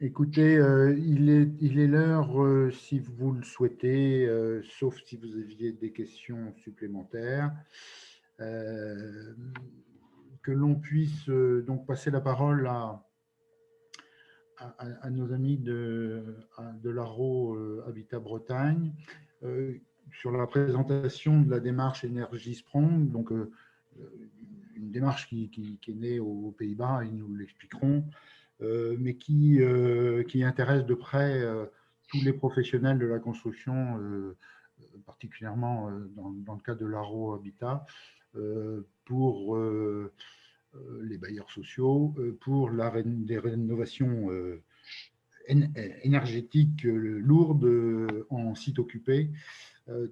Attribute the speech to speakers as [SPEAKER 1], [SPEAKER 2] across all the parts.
[SPEAKER 1] Écoutez, il est l'heure, si vous le souhaitez, sauf si vous aviez des questions supplémentaires, euh, que l'on puisse donc passer la parole à nos amis de l'ARO Habitat Bretagne sur la présentation de la démarche Énergie Sprong, donc une démarche qui est née aux Pays-Bas, ils nous l'expliqueront, mais qui intéresse de près tous les professionnels de la construction, particulièrement dans le cas de l'ARO Habitat, pour les bailleurs sociaux, pour des rénovations énergétiques lourdes en site occupé.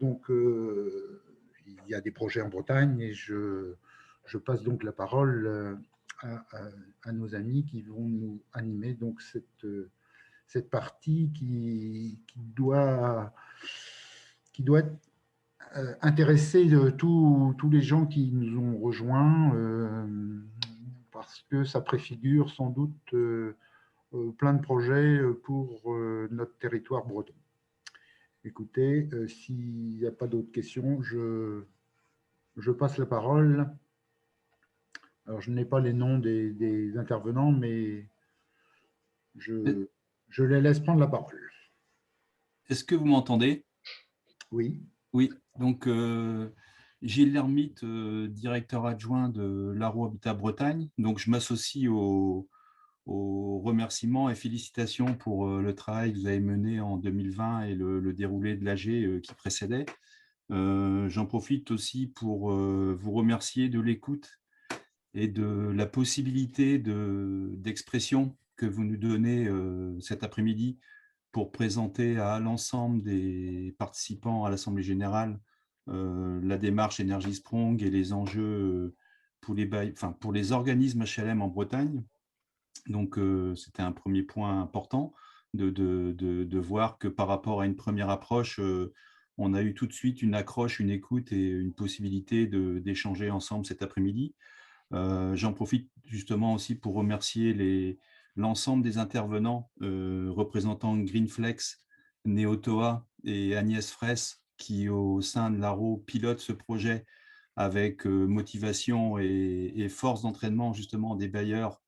[SPEAKER 1] Donc, il y a des projets en Bretagne et je passe donc la parole à nos amis qui vont nous animer donc cette partie qui doit intéresser tous les gens qui nous ont rejoints parce que ça préfigure sans doute plein de projets pour notre territoire breton. Écoutez, s'il n'y a pas d'autres questions, je passe la parole. Alors, je n'ai pas les noms des intervenants, mais je, je les laisse prendre la parole.
[SPEAKER 2] Est-ce que vous m'entendez?
[SPEAKER 1] Oui.
[SPEAKER 2] Oui, donc Gilles Lermite, directeur adjoint de l'ARO Habitat Bretagne. Donc, je m'associe aux remerciements et félicitations pour le travail que vous avez mené en 2020 et le déroulé de l'AG qui précédait. J'en profite aussi pour vous remercier de l'écoute et de la possibilité d'expression que vous nous donnez cet après-midi pour présenter à l'ensemble des participants à l'Assemblée générale la démarche Énergie Sprong et les enjeux pour les organismes HLM en Bretagne. Donc, c'était un premier point important de voir que par rapport à une première approche, on a eu tout de suite une accroche, une écoute et une possibilité d'échanger ensemble cet après-midi. J'en profite justement aussi pour remercier l'ensemble des intervenants représentant Greenflex, Neotoa et Agnès Fraisse qui, au sein de l'ARO, pilotent ce projet avec motivation et force d'entraînement justement des bailleurs,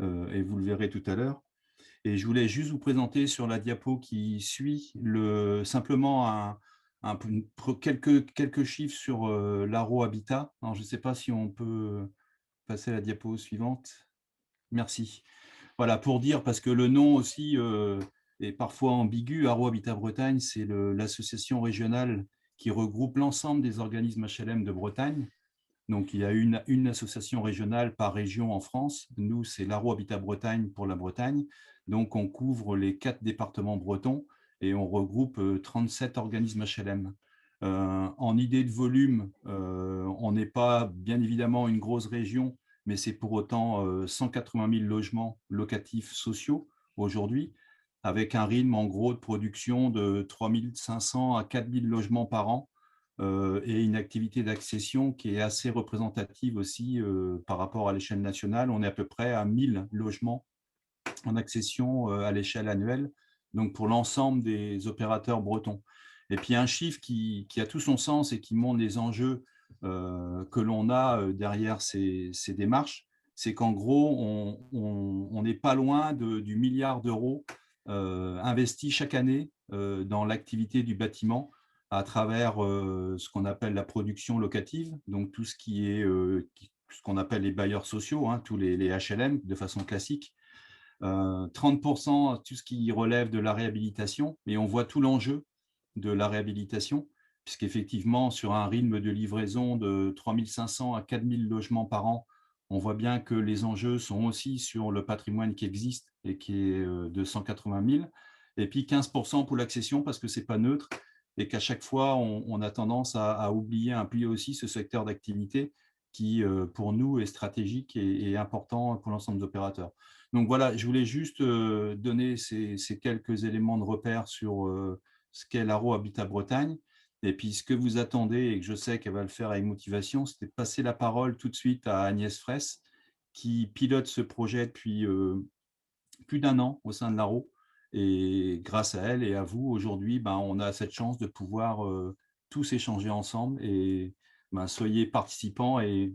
[SPEAKER 2] et vous le verrez tout à l'heure. Et je voulais juste vous présenter sur la diapo qui suit simplement quelques chiffres sur l'ARO Habitat. Alors, je ne sais pas si on peut passer à la diapo suivante. Merci. Voilà, pour dire, parce que le nom aussi est parfois ambigu, ARO Habitat Bretagne, c'est l'association régionale qui regroupe l'ensemble des organismes HLM de Bretagne. Donc, il y a une association régionale par région en France. Nous, c'est l'ARO Habitat Bretagne pour la Bretagne. Donc, on couvre les 4 départements bretons et on regroupe 37 organismes HLM. En idée de volume, on n'est pas bien évidemment une grosse région, mais c'est pour autant 180 000 logements locatifs sociaux aujourd'hui, avec un rythme en gros de production de 3 500 à 4 000 logements par an, et une activité d'accession qui est assez représentative aussi par rapport à l'échelle nationale. On est à peu près à 1000 logements en accession à l'échelle annuelle, donc pour l'ensemble des opérateurs bretons. Et puis un chiffre qui a tout son sens et qui montre les enjeux que l'on a derrière ces démarches, c'est qu'en gros, on n'est pas loin du milliard d'euros investis chaque année dans l'activité du bâtiment à travers ce qu'on appelle la production locative, donc tout ce qui est ce qu'on appelle les bailleurs sociaux, hein, tous les HLM de façon classique, 30% tout ce qui relève de la réhabilitation, et on voit tout l'enjeu de la réhabilitation, puisqu'effectivement, sur un rythme de livraison de 3 500 à 4 000 logements par an, on voit bien que les enjeux sont aussi sur le patrimoine qui existe et qui est de 180 000, et puis 15% pour l'accession parce que ce n'est pas neutre et qu'à chaque fois, on a tendance à oublier un peu aussi ce secteur d'activité qui, pour nous, est stratégique et important pour l'ensemble des opérateurs. Donc voilà, je voulais juste donner ces quelques éléments de repère sur ce qu'est l'ARO Habitat Bretagne. Et puis ce que vous attendez, et que je sais qu'elle va le faire avec motivation, c'était de passer la parole tout de suite à Agnès Fraisse, qui pilote ce projet depuis plus d'1 an au sein de l'ARO. Et grâce à elle et à vous, aujourd'hui, on a cette chance de pouvoir tous échanger ensemble. Et soyez participants et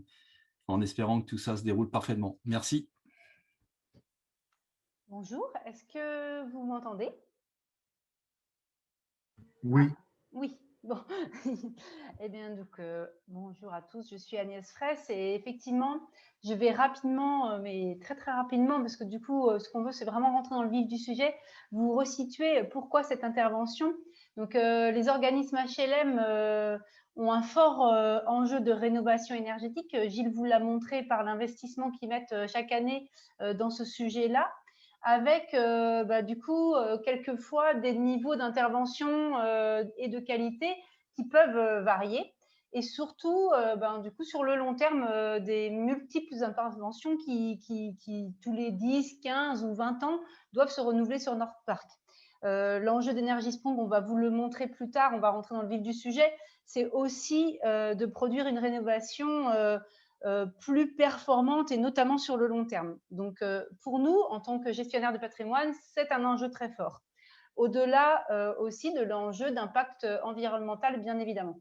[SPEAKER 2] en espérant que tout ça se déroule parfaitement. Merci.
[SPEAKER 3] Bonjour, est-ce que vous m'entendez?
[SPEAKER 1] Oui.
[SPEAKER 3] Oui, bon. Eh bien, donc, bonjour à tous, je suis Agnès Fraisse et effectivement, je vais rapidement, mais très très rapidement, parce que du coup, ce qu'on veut, c'est vraiment rentrer dans le vif du sujet, vous resituer pourquoi cette intervention. Donc, les organismes HLM ont un fort enjeu de rénovation énergétique. Gilles vous l'a montré par l'investissement qu'ils mettent chaque année dans ce sujet-là, avec du coup quelquefois des niveaux d'intervention et de qualité qui peuvent varier, et surtout du coup sur le long terme des multiples interventions qui tous les 10, 15 ou 20 ans doivent se renouveler sur notre parc. L'enjeu d'Energy Sprong, on va vous le montrer plus tard, on va rentrer dans le vif du sujet, c'est aussi de produire une rénovation plus performante et notamment sur le long terme. Donc, pour nous, en tant que gestionnaire de patrimoine, c'est un enjeu très fort. Au-delà aussi de l'enjeu d'impact environnemental, bien évidemment.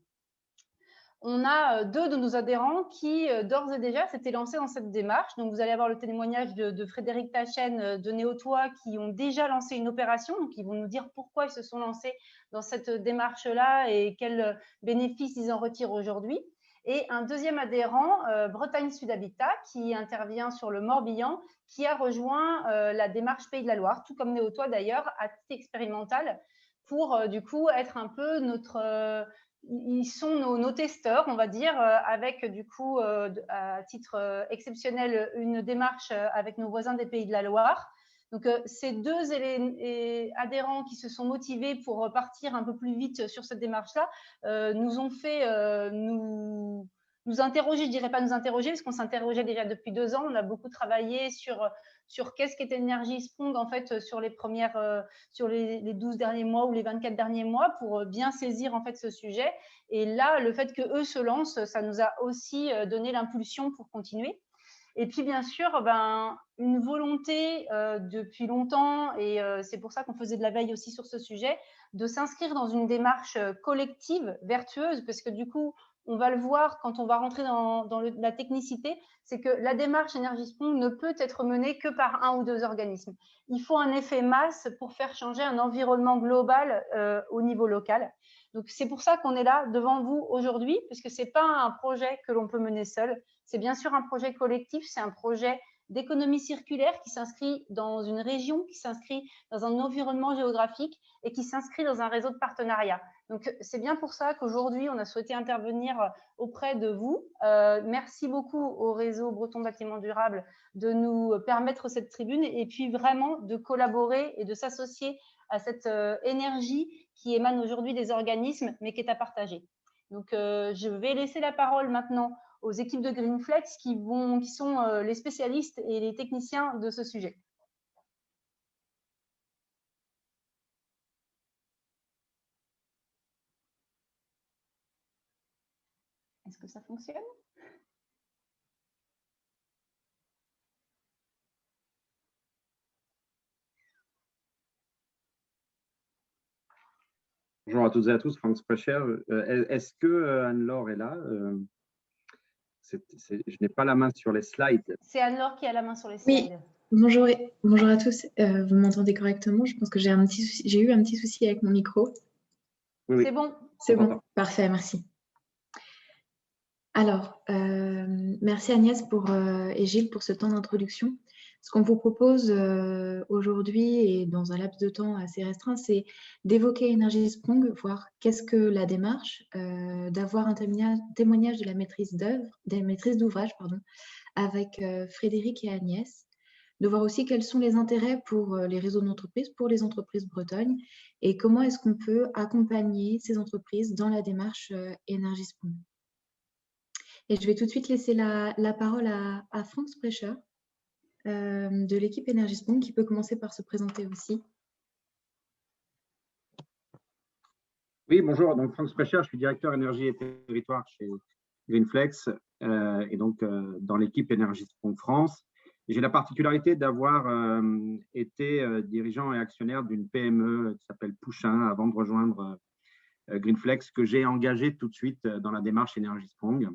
[SPEAKER 3] On a 2 de nos adhérents qui, d'ores et déjà, s'étaient lancés dans cette démarche. Donc, vous allez avoir le témoignage de Frédéric Tachen de Néotois qui ont déjà lancé une opération. Donc, ils vont nous dire pourquoi ils se sont lancés dans cette démarche-là et quels bénéfices ils en retirent aujourd'hui. Et un deuxième adhérent, Bretagne Sud Habitat, qui intervient sur le Morbihan, qui a rejoint la démarche Pays de la Loire, tout comme Néotois d'ailleurs, à titre expérimental, pour du coup être un peu notre ils sont nos testeurs, on va dire, avec du coup, à titre exceptionnel, une démarche avec nos voisins des Pays de la Loire. Donc, ces 2 adhérents qui se sont motivés pour partir un peu plus vite sur cette démarche-là nous ont fait nous interroger, je dirais pas nous interroger, parce qu'on s'interrogeait déjà depuis 2 ans. On a beaucoup travaillé sur qu'est-ce qu'était Energy Sprong, en fait, sur les 12 derniers mois ou les 24 derniers mois, pour bien saisir en fait ce sujet. Et là, le fait qu'eux se lancent, ça nous a aussi donné l'impulsion pour continuer. Et puis, bien sûr, une volonté depuis longtemps, et c'est pour ça qu'on faisait de la veille aussi sur ce sujet, de s'inscrire dans une démarche collective, vertueuse, parce que du coup, on va le voir quand on va rentrer dans la technicité, c'est que la démarche Energy Sprong ne peut être menée que par 1 ou 2 organismes. Il faut un effet masse pour faire changer un environnement global au niveau local. Donc, c'est pour ça qu'on est là devant vous aujourd'hui, parce que ce n'est pas un projet que l'on peut mener seul. C'est bien sûr un projet collectif, c'est un projet d'économie circulaire qui s'inscrit dans une région, qui s'inscrit dans un environnement géographique et qui s'inscrit dans un réseau de partenariats. Donc, c'est bien pour ça qu'aujourd'hui, on a souhaité intervenir auprès de vous. Merci beaucoup au réseau Breton Bâtiment Durable de nous permettre cette tribune et puis vraiment de collaborer et de s'associer à cette énergie qui émane aujourd'hui des organismes, mais qui est à partager. Donc, je vais laisser la parole maintenant aux équipes de Greenflex qui sont les spécialistes et les techniciens de ce sujet. Est-ce que ça fonctionne?
[SPEAKER 4] Bonjour à toutes et à tous, Franck Sprecher. Est-ce que Anne-Laure est là? Je n'ai pas la main sur les slides.
[SPEAKER 3] C'est Anne-Laure qui a la main sur les slides.
[SPEAKER 5] Oui, bonjour à tous. Vous m'entendez correctement? Je pense que j'ai eu un petit souci avec mon micro.
[SPEAKER 4] Oui.
[SPEAKER 3] C'est bon.
[SPEAKER 5] C'est bon, parfait, merci. Alors, merci Agnès et Gilles pour ce temps d'introduction. Ce qu'on vous propose aujourd'hui et dans un laps de temps assez restreint, c'est d'évoquer Energy Sprong, voir qu'est-ce que la démarche, d'avoir un témoignage de la maîtrise d'ouvrage, avec Frédéric et Agnès, de voir aussi quels sont les intérêts pour les réseaux d'entreprises, pour les entreprises bretonnes, et comment est-ce qu'on peut accompagner ces entreprises dans la démarche Energy Sprong. Et je vais tout de suite laisser la parole à Franck Sprecher de l'équipe Energy Sprong, qui peut commencer par se présenter aussi.
[SPEAKER 4] Oui, bonjour. Donc, Franck Sprecher, je suis directeur énergie et territoire chez Greenflex et donc dans l'équipe Energy Sprong France. J'ai la particularité d'avoir été dirigeant et actionnaire d'une PME qui s'appelle Pouchin avant de rejoindre Greenflex, que j'ai engagé tout de suite dans la démarche EnergySprong.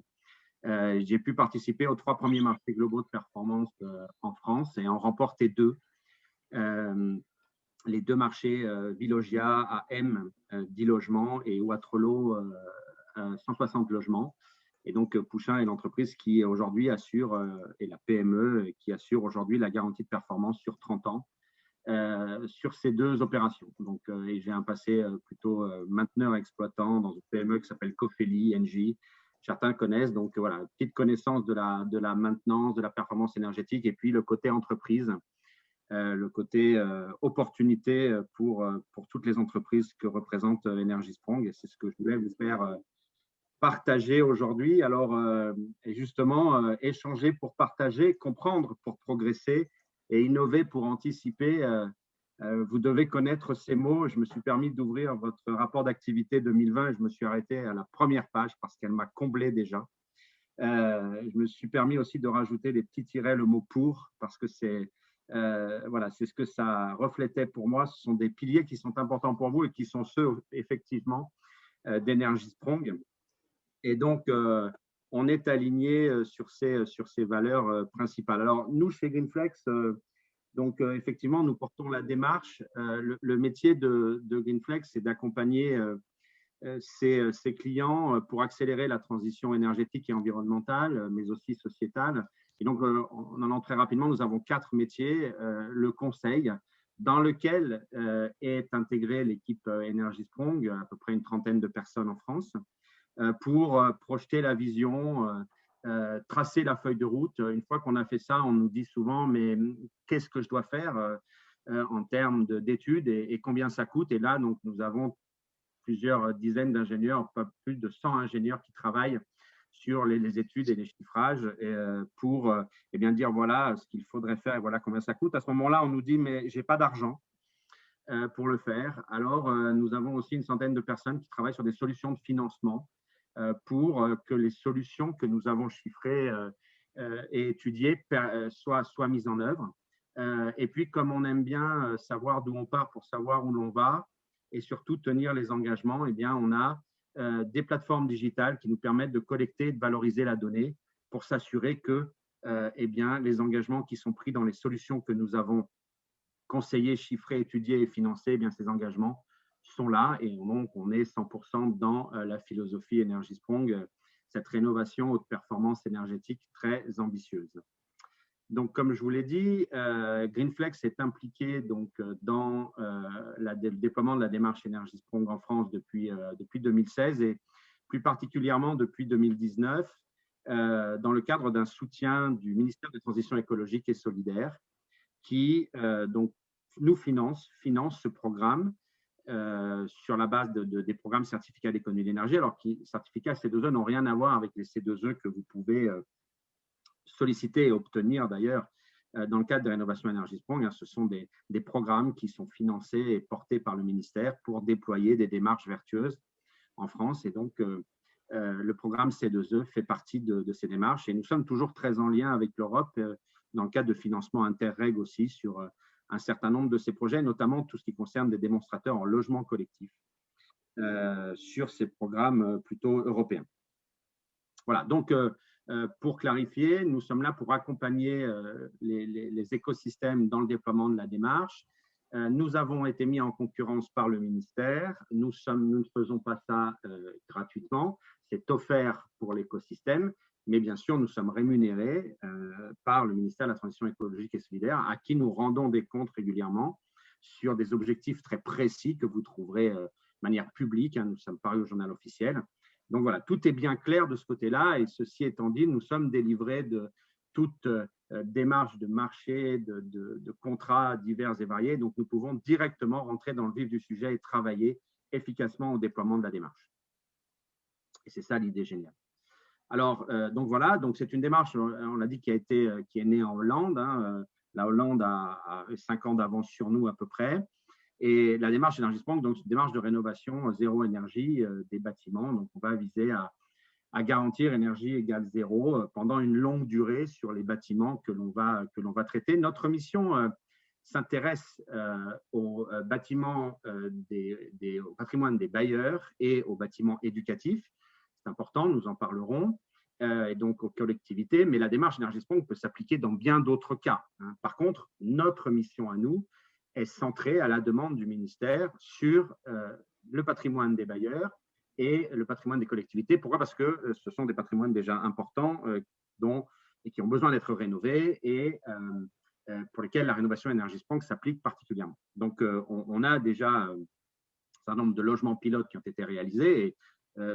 [SPEAKER 4] J'ai pu participer aux 3 premiers marchés globaux de performance en France et en remporter 2. Les 2 marchés Vilogia à M, 10 logements, et Waterloo, 160 logements. Et donc, Pouchin est l'entreprise qui aujourd'hui assure, et la PME qui assure aujourd'hui la garantie de performance sur 30 ans sur ces 2 opérations. Donc, et j'ai un passé plutôt mainteneur exploitant dans une PME qui s'appelle Cofeli, Engie. Certains connaissent. Donc, voilà, petite connaissance de la maintenance, de la performance énergétique, et puis le côté entreprise, le côté opportunité pour toutes les entreprises que représente EnergySprong. Et c'est ce que je voulais vous faire partager aujourd'hui. Alors, et justement, échanger pour partager, comprendre pour progresser et innover pour anticiper. Vous devez connaître ces mots. Je me suis permis d'ouvrir votre rapport d'activité 2020 et je me suis arrêté à la première page parce qu'elle m'a comblé déjà. Je me suis permis aussi de rajouter des petits tirets, le mot « pour », parce que c'est voilà, c'est ce que ça reflétait pour moi. Ce sont des piliers qui sont importants pour vous et qui sont ceux, effectivement, d'EnergySprong. Et donc, on est aligné sur ces valeurs principales. Alors, nous, chez Greenflex, donc, effectivement, nous portons la démarche. Le métier de Greenflex, c'est d'accompagner ses clients pour accélérer la transition énergétique et environnementale, mais aussi sociétale. Et donc, en allant très rapidement, nous avons 4 métiers. Le conseil, dans lequel est intégrée l'équipe EnergySprong, à peu près une 30aine de personnes en France, pour projeter la vision, tracer la feuille de route. Une fois qu'on a fait ça, on nous dit souvent, mais qu'est-ce que je dois faire en termes d'études et combien ça coûte? Et là, donc, nous avons plusieurs dizaines d'ingénieurs, pas plus de 100 ingénieurs qui travaillent sur les études et les chiffrages pour eh bien, dire voilà ce qu'il faudrait faire et voilà combien ça coûte. À ce moment-là, on nous dit, mais je n'ai pas d'argent pour le faire. Alors, nous avons aussi une centaine de personnes qui travaillent sur des solutions de financement pour que les solutions que nous avons chiffrées et étudiées soient mises en œuvre. Et puis, comme on aime bien savoir d'où on part pour savoir où l'on va et surtout tenir les engagements, eh bien, on a des plateformes digitales qui nous permettent de collecter et de valoriser la donnée pour s'assurer que eh bien, les engagements qui sont pris dans les solutions que nous avons conseillées, chiffrées, étudiées et financées, eh bien, ces engagements sont là et donc on est 100% dans la philosophie EnergySprong, cette rénovation haute performance énergétique très ambitieuse. Donc, comme je vous l'ai dit, Greenflex est impliqué donc, dans le déploiement de la démarche EnergySprong en France depuis 2016 et plus particulièrement depuis 2019 dans le cadre d'un soutien du ministère de la Transition écologique et solidaire qui donc, nous finance ce programme sur la base des programmes certificats d'économie d'énergie, alors que certificats C2E n'ont rien à voir avec les C2E que vous pouvez solliciter et obtenir d'ailleurs dans le cadre de rénovation EnergySprong. Ce sont des programmes qui sont financés et portés par le ministère pour déployer des démarches vertueuses en France. Et donc, le programme C2E fait partie de ces démarches. Et nous sommes toujours très en lien avec l'Europe dans le cadre de financement Interreg aussi sur un certain nombre de ces projets, notamment tout ce qui concerne des démonstrateurs en logement collectif sur ces programmes plutôt européens. Voilà, donc pour clarifier, nous sommes là pour accompagner les écosystèmes dans le déploiement de la démarche. Nous avons été mis en concurrence par le ministère. Nous ne faisons pas ça gratuitement. C'est offert pour l'écosystème. Mais bien sûr, nous sommes rémunérés par le ministère de la Transition écologique et solidaire, à qui nous rendons des comptes régulièrement sur des objectifs très précis que vous trouverez de manière publique. Nous sommes parus au journal officiel. Donc voilà, tout est bien clair de ce côté-là. Et ceci étant dit, nous sommes délivrés de toute démarche de marché, de contrats divers et variés. Donc nous pouvons directement rentrer dans le vif du sujet et travailler efficacement au déploiement de la démarche. Et c'est ça l'idée géniale. Alors, donc voilà, donc c'est une démarche, on l'a dit, qui est née en Hollande. Hein. La Hollande a 5 ans d'avance sur nous à peu près. Et la démarche EnergySprong, donc c'est une démarche de rénovation zéro énergie des bâtiments. Donc, on va viser à garantir énergie égale zéro pendant une longue durée sur les bâtiments que l'on va traiter. Notre mission, s'intéresse aux bâtiments au patrimoine des bailleurs et aux bâtiments éducatifs. C'est important, nous en parlerons, et donc aux collectivités, mais la démarche Énergie-Sprong peut s'appliquer dans bien d'autres cas. Par contre, notre mission à nous est centrée à la demande du ministère sur le patrimoine des bailleurs et le patrimoine des collectivités. Pourquoi? Parce que ce sont des patrimoines déjà importants et qui ont besoin d'être rénovés et pour lesquels la rénovation Énergie-Sprong s'applique particulièrement. Donc, on a déjà un certain nombre de logements pilotes qui ont été réalisés et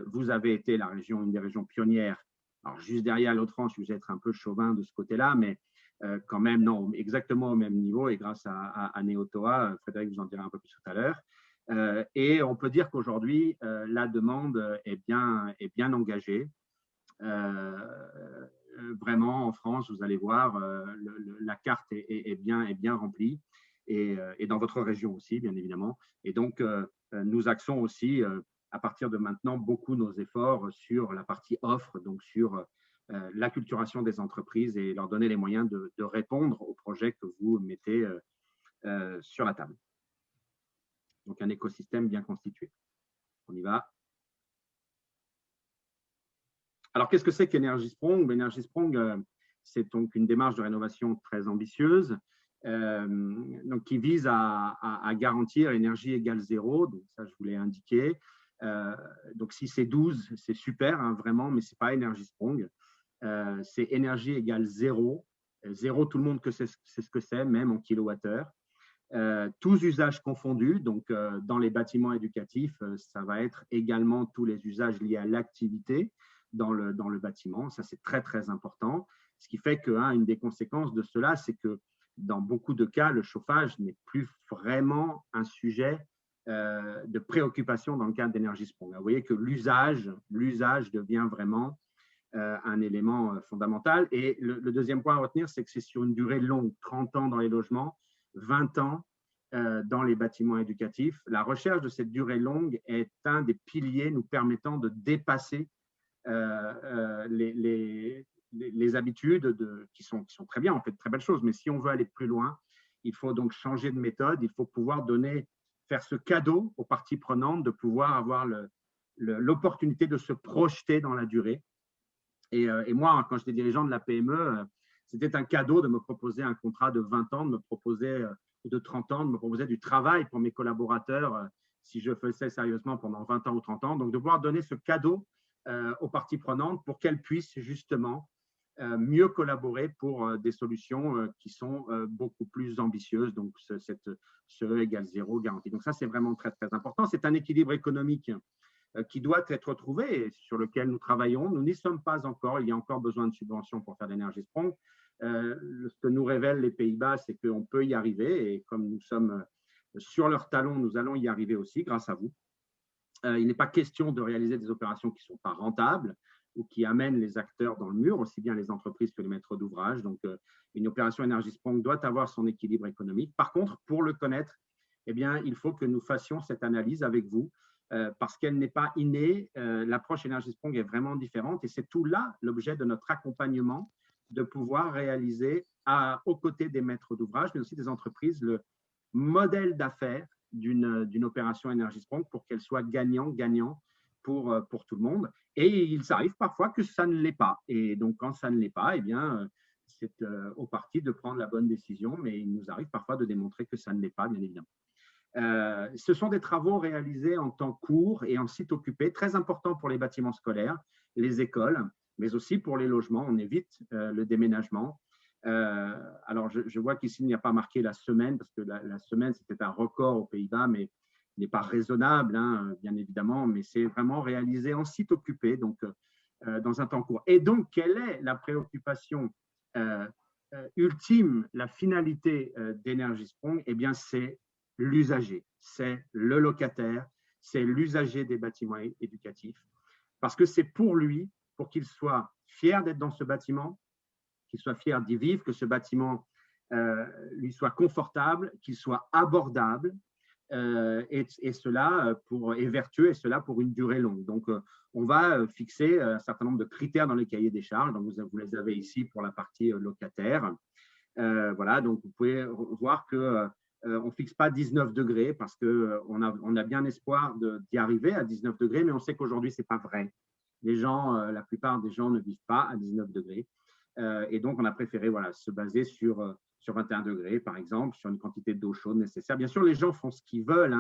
[SPEAKER 4] vous avez été une des régions pionnières. Alors, juste derrière l'Hauts-de-France, je vais être un peu chauvin de ce côté-là, mais quand même, non, exactement au même niveau et grâce à Néotoa, Frédéric vous en dira un peu plus tout à l'heure. Et on peut dire qu'aujourd'hui, la demande est bien engagée. Vraiment, en France, vous allez voir, la carte est bien remplie et dans votre région aussi, bien évidemment. Et donc, nous axons aussi, à partir de maintenant, beaucoup nos efforts sur la partie offre, donc sur l'acculturation des entreprises et leur donner les moyens de répondre aux projets que vous mettez sur la table. Donc, un écosystème bien constitué. On y va. Alors, qu'est-ce que c'est qu'Énergie-Sprong? Énergie-Sprong, c'est donc une démarche de rénovation très ambitieuse donc qui vise à garantir énergie égale 0. Donc, ça, je vous l'ai indiqué. Donc, si c'est 12, c'est super, hein, vraiment, mais ce n'est pas Énergie-Sprong. C'est énergie égale 0. 0, tout le monde sait ce que c'est, même en kilowattheure. Tous usages confondus, donc dans les bâtiments éducatifs, ça va être également tous les usages liés à l'activité dans le bâtiment. Ça, c'est très, très important. Ce qui fait qu'une des conséquences de cela, c'est que dans beaucoup de cas, le chauffage n'est plus vraiment un sujet de préoccupation dans le cadre d'Énergie-Sprong. Vous voyez que l'usage devient vraiment un élément fondamental. Et le deuxième point à retenir, c'est que c'est sur une durée longue, 30 ans dans les logements, 20 ans dans les bâtiments éducatifs. La recherche de cette durée longue est un des piliers nous permettant de dépasser les habitudes qui sont très bien, on fait de très belles choses, mais si on veut aller plus loin, il faut donc changer de méthode, il faut pouvoir faire ce cadeau aux parties prenantes de pouvoir avoir l'opportunité de se projeter dans la durée. Et moi, quand j'étais dirigeant de la PME, c'était un cadeau de me proposer un contrat de 20 ans, de me proposer de 30 ans, de me proposer du travail pour mes collaborateurs si je faisais sérieusement pendant 20 ans ou 30 ans. Donc, de pouvoir donner ce cadeau aux parties prenantes pour qu'elles puissent justement mieux collaborer pour des solutions qui sont beaucoup plus ambitieuses. Donc, ce E égale 0 garantie. Donc, ça, c'est vraiment très, très important. C'est un équilibre économique qui doit être trouvé et sur lequel nous travaillons. Nous n'y sommes pas encore. Il y a encore besoin de subventions pour faire d'Énergie-Sprong. Ce que nous révèlent les Pays-Bas, c'est qu'on peut y arriver. Et comme nous sommes sur leur talon, nous allons y arriver aussi grâce à vous. Il n'est pas question de réaliser des opérations qui ne sont pas rentables ou qui amènent les acteurs dans le mur, aussi bien les entreprises que les maîtres d'ouvrage. Donc, une opération Énergie-Sprong doit avoir son équilibre économique. Par contre, pour le connaître, eh bien, il faut que nous fassions cette analyse avec vous parce qu'elle n'est pas innée. L'approche Énergie-Sprong est vraiment différente et c'est tout là l'objet de notre accompagnement, de pouvoir réaliser aux côtés des maîtres d'ouvrage, mais aussi des entreprises, le modèle d'affaires d'une opération Énergie-Sprong pour qu'elle soit gagnant-gagnant pour tout le monde. Et il s'arrive parfois que ça ne l'est pas. Et donc, quand ça ne l'est pas, eh bien, c'est aux parties de prendre la bonne décision, mais il nous arrive parfois de démontrer que ça ne l'est pas, bien évidemment. Ce sont des travaux réalisés en temps court et en site occupé, très importants pour les bâtiments scolaires, les écoles, mais aussi pour les logements. On évite le déménagement. Alors, je vois qu'ici, il n'y a pas marqué la semaine, parce que la semaine, c'était un record aux Pays-Bas, mais il n'est pas raisonnable, hein, bien évidemment, mais c'est vraiment réalisé en site occupé, donc dans un temps court. Et donc, quelle est la préoccupation ultime, la finalité d'Énergie-Sprong? Eh bien, c'est l'usager, c'est le locataire, c'est l'usager des bâtiments éducatifs, parce que c'est pour lui, pour qu'il soit fier d'être dans ce bâtiment, qu'il soit fier d'y vivre, que ce bâtiment lui soit confortable, qu'il soit abordable, et cela est vertueux, et cela pour une durée longue. Donc, on va fixer un certain nombre de critères dans les cahiers des charges. Donc, vous les avez ici pour la partie locataire. Voilà, donc vous pouvez voir que on ne fixe pas 19 degrés parce qu'on a bien espoir d'y arriver à 19 degrés, mais on sait qu'aujourd'hui, ce n'est pas vrai. Les gens, la plupart des gens ne vivent pas à 19 degrés. Et donc, on a préféré se baser sur 21 degrés, par exemple, sur une quantité d'eau chaude nécessaire. Bien sûr, les gens font ce qu'ils veulent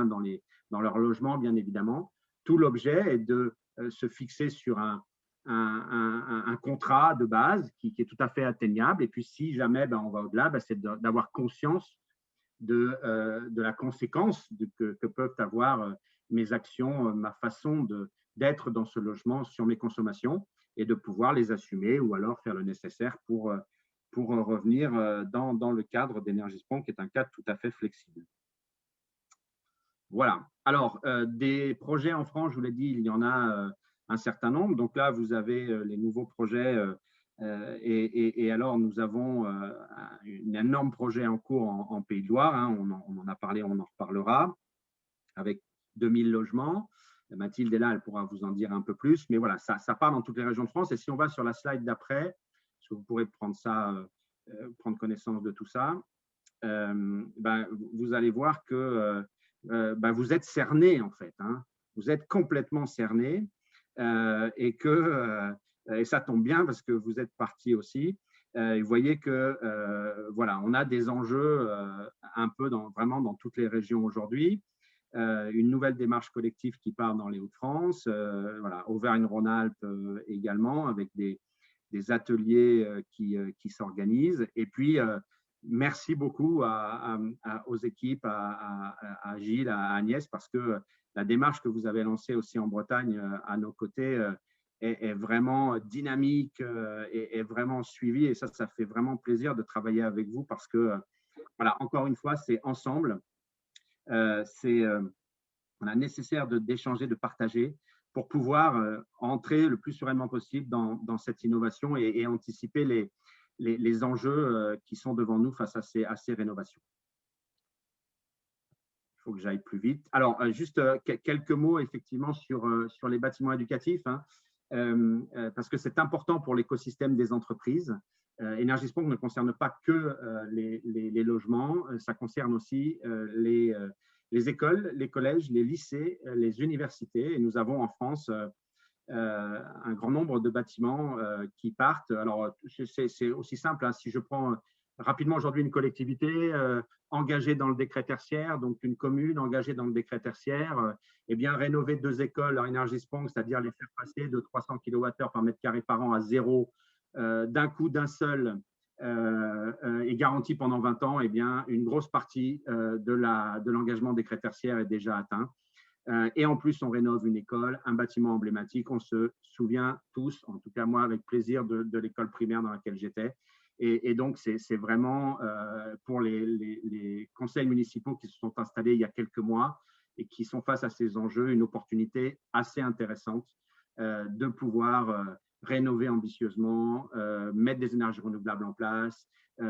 [SPEAKER 4] dans leur logement, bien évidemment. Tout l'objet est de se fixer sur un contrat de base qui est tout à fait atteignable. Et puis, si jamais on va au-delà, c'est d'avoir conscience de la conséquence que peuvent avoir mes actions, ma façon d'être dans ce logement sur mes consommations et de pouvoir les assumer ou alors faire le nécessaire pour revenir dans le cadre d'Energiesprong, qui est un cadre tout à fait flexible. Voilà. Alors, des projets en France, je vous l'ai dit, il y en a un certain nombre. Donc là, vous avez les nouveaux projets. Et alors, nous avons un énorme projet en cours en Pays de Loire. Hein, on en a parlé, on en reparlera, avec 2000 logements. Mathilde est là, elle pourra vous en dire un peu plus. Mais voilà, ça part dans toutes les régions de France. Et si on va sur la slide d'après, parce que vous pourrez prendre connaissance de tout ça, vous allez voir que vous êtes cernés, en fait. Hein. Vous êtes complètement cernés et ça tombe bien parce que vous êtes partis aussi. Vous voyez que on a des enjeux un peu vraiment dans toutes les régions aujourd'hui. Une nouvelle démarche collective qui part dans les Hauts-de-France, Auvergne-Rhône-Alpes également, avec des ateliers qui s'organisent. Et puis, merci beaucoup aux équipes, à Gilles, à Agnès, parce que la démarche que vous avez lancée aussi en Bretagne à nos côtés est vraiment dynamique et est vraiment suivie. Et ça fait vraiment plaisir de travailler avec vous parce que, encore une fois, c'est ensemble. On a nécessaire d'échanger, de partager pour pouvoir entrer le plus sereinement possible dans cette innovation et anticiper les enjeux qui sont devant nous face à ces rénovations. Il faut que j'aille plus vite. Alors, juste quelques mots effectivement sur les bâtiments éducatifs, hein, parce que c'est important pour l'écosystème des entreprises. Energiesprong ne concerne pas que les logements, ça concerne aussi les écoles, les collèges, les lycées, les universités. Et nous avons en France un grand nombre de bâtiments qui partent. Alors, c'est aussi simple. Hein, si je prends rapidement aujourd'hui une collectivité engagée dans le décret tertiaire, donc une commune engagée dans le décret tertiaire, rénover 2 écoles en Energiesprong, c'est-à-dire les faire passer de 300 kWh par mètre carré par an à 0, d'un coup, d'un seul, est garantie pendant 20 ans, une grosse partie de l'engagement décret tertiaire est déjà atteint. Et en plus, on rénove une école, un bâtiment emblématique. On se souvient tous, en tout cas moi avec plaisir, de l'école primaire dans laquelle j'étais. Et donc, c'est vraiment pour les conseils municipaux qui se sont installés il y a quelques mois et qui sont face à ces enjeux, une opportunité assez intéressante de pouvoir rénover ambitieusement, mettre des énergies renouvelables en place,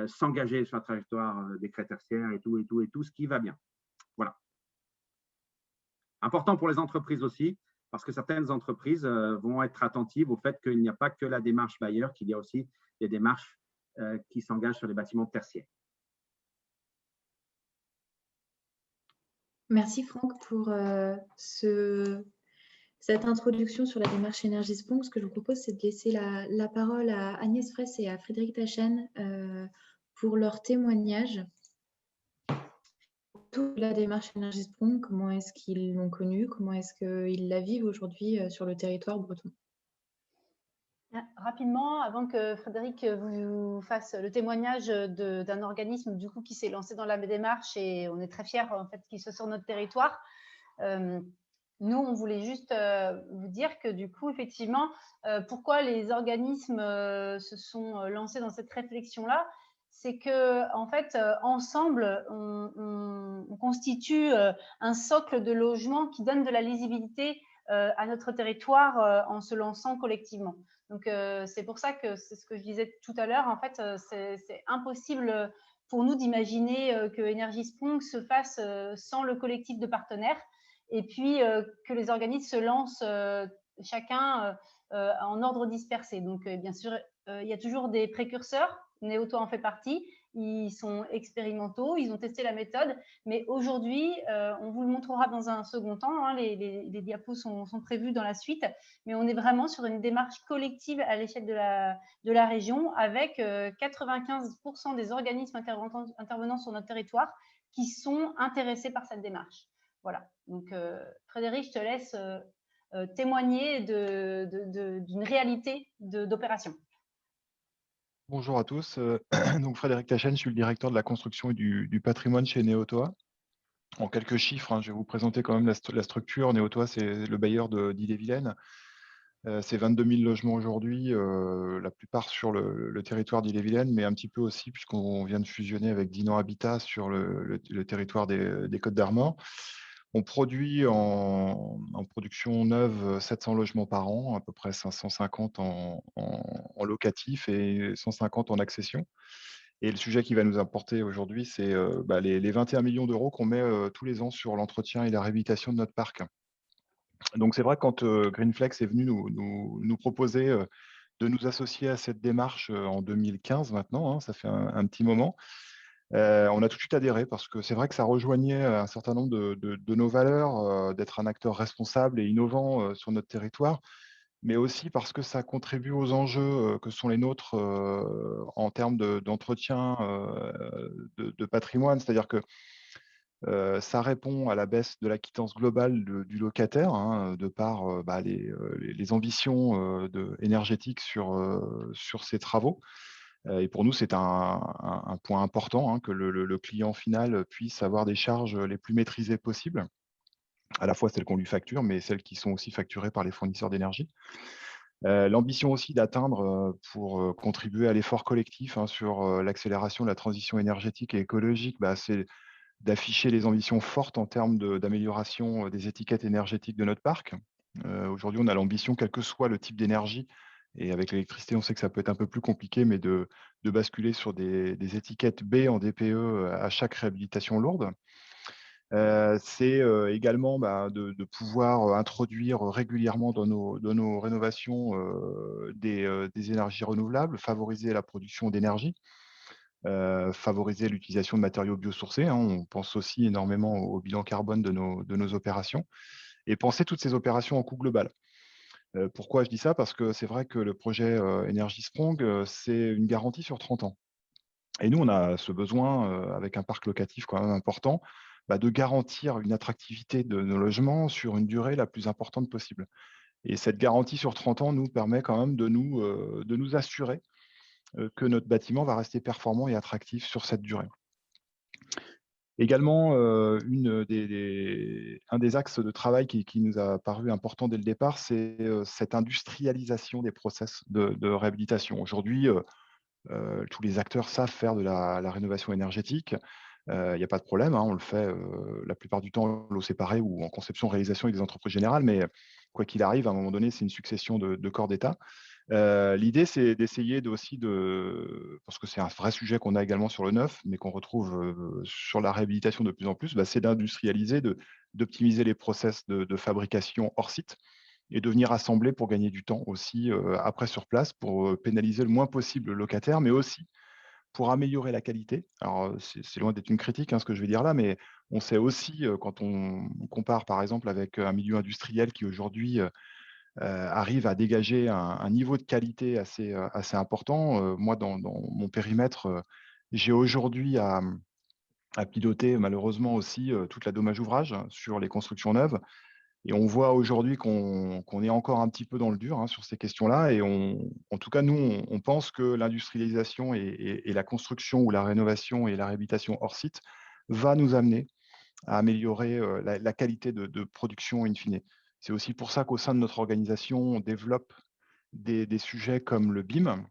[SPEAKER 4] s'engager sur la trajectoire décret tertiaire et tout, ce qui va bien. Voilà. Important pour les entreprises aussi, parce que certaines entreprises vont être attentives au fait qu'il n'y a pas que la démarche bailleur, qu'il y a aussi des démarches qui s'engagent sur les bâtiments tertiaires.
[SPEAKER 5] Merci Franck pour cette introduction sur la démarche Energiesprong. Ce que je vous propose, c'est de laisser la parole à Agnès Fraisse et à Frédéric Tachen pour leur témoignage. Toute la démarche Energiesprong, comment est-ce qu'ils l'ont connue, comment est-ce qu'ils la vivent aujourd'hui sur le territoire breton.
[SPEAKER 3] Rapidement, avant que Frédéric vous fasse le témoignage d'un organisme du coup qui s'est lancé dans la démarche, et on est très fiers en fait qu'il soit sur notre territoire. Nous, on voulait juste vous dire que du coup, effectivement, pourquoi les organismes se sont lancés dans cette réflexion-là, c'est que en fait, ensemble, on constitue un socle de logement qui donne de la lisibilité à notre territoire en se lançant collectivement. Donc, c'est pour ça que c'est ce que je disais tout à l'heure. En fait, c'est impossible pour nous d'imaginer que Energiesprong se fasse sans le collectif de partenaires, et puis que les organismes se lancent chacun en ordre dispersé. Donc, bien sûr, il y a toujours des précurseurs. Neoto en fait partie. ils sont expérimentaux, ils ont testé la méthode, mais aujourd'hui, on vous le montrera dans un second temps, hein, les diapos sont prévus dans la suite, mais on est vraiment sur une démarche collective à l'échelle de la région, avec 95% des organismes intervenant sur notre territoire qui sont intéressés par cette démarche. Voilà, donc Frédéric, je te laisse témoigner d'une réalité d'opération.
[SPEAKER 6] Bonjour à tous. Donc Frédéric Tachen, je suis le directeur de la construction et du patrimoine chez Néotoa. En quelques chiffres, hein, je vais vous présenter quand même la structure. Néotoa, c'est le bailleur d'Ille-et-Vilaine. C'est 22 000 logements aujourd'hui, la plupart sur le territoire d'Ille-et-Vilaine, mais un petit peu aussi puisqu'on vient de fusionner avec Dinan Habitat sur le territoire des Côtes d'Armor. On produit en production neuve 700 logements par an, à peu près 550 en locatif et 150 en accession. Et le sujet qui va nous importer aujourd'hui, c'est les 21 millions d'euros qu'on met tous les ans sur l'entretien et la réhabilitation de notre parc. Donc c'est vrai que quand Greenflex est venu nous proposer de nous associer à cette démarche en 2015 maintenant, hein, ça fait un petit moment, on a tout de suite adhéré parce que c'est vrai que ça rejoignait un certain nombre de nos valeurs, d'être un acteur responsable et innovant sur notre territoire, mais aussi parce que ça contribue aux enjeux que sont les nôtres en termes d'entretien de patrimoine. C'est-à-dire que ça répond à la baisse de la quittance globale du locataire, hein, de par les ambitions énergétiques sur ces travaux. Et pour nous, c'est un point important, hein, que le client final puisse avoir des charges les plus maîtrisées possibles, à la fois celles qu'on lui facture, mais celles qui sont aussi facturées par les fournisseurs d'énergie. L'ambition aussi d'atteindre, pour contribuer à l'effort collectif, hein, sur l'accélération de la transition énergétique et écologique, c'est d'afficher les ambitions fortes en termes d'amélioration des étiquettes énergétiques de notre parc. Aujourd'hui, on a l'ambition, quel que soit le type d'énergie, et avec l'électricité, on sait que ça peut être un peu plus compliqué, mais de basculer sur des étiquettes B en DPE à chaque réhabilitation lourde. C'est également de pouvoir introduire régulièrement dans nos rénovations des énergies renouvelables, favoriser la production d'énergie. Favoriser l'utilisation de matériaux biosourcés, hein. On pense aussi énormément au bilan carbone de nos opérations et penser toutes ces opérations en coût global. Pourquoi je dis ça? Parce que c'est vrai que le projet Energy Sprong, c'est une garantie sur 30 ans. Et nous, on a ce besoin, avec un parc locatif quand même important, de garantir une attractivité de nos logements sur une durée la plus importante possible. Et cette garantie sur 30 ans nous permet quand même de nous assurer que notre bâtiment va rester performant et attractif sur cette durée. Également, un des axes de travail qui nous a paru important dès le départ, c'est cette industrialisation des process de réhabilitation. Aujourd'hui, tous les acteurs savent faire de la rénovation énergétique. Il n'y a pas de problème, hein, on le fait la plupart du temps en lot séparé ou en conception-réalisation avec des entreprises générales, mais quoi qu'il arrive, à un moment donné, c'est une succession de corps d'État. L'idée, c'est d'essayer parce que c'est un vrai sujet qu'on a également sur le neuf, mais qu'on retrouve sur la réhabilitation de plus en plus, c'est d'industrialiser, d'optimiser les process de fabrication hors site et de venir assembler pour gagner du temps aussi après sur place, pour pénaliser le moins possible le locataire, mais aussi pour améliorer la qualité. Alors, c'est loin d'être une critique, hein, ce que je vais dire là, mais on sait aussi, quand on compare par exemple avec un milieu industriel qui aujourd'hui arrive à dégager un niveau de qualité assez important. Moi, dans mon périmètre, j'ai aujourd'hui à piloter malheureusement aussi toute la dommage ouvrage sur les constructions neuves. Et on voit aujourd'hui qu'on est encore un petit peu dans le dur, hein, sur ces questions-là. Et en tout cas, nous, on pense que l'industrialisation et la construction ou la rénovation et la réhabilitation hors site va nous amener à améliorer la qualité de production in fine. C'est aussi pour ça qu'au sein de notre organisation, on développe des sujets comme le BIM,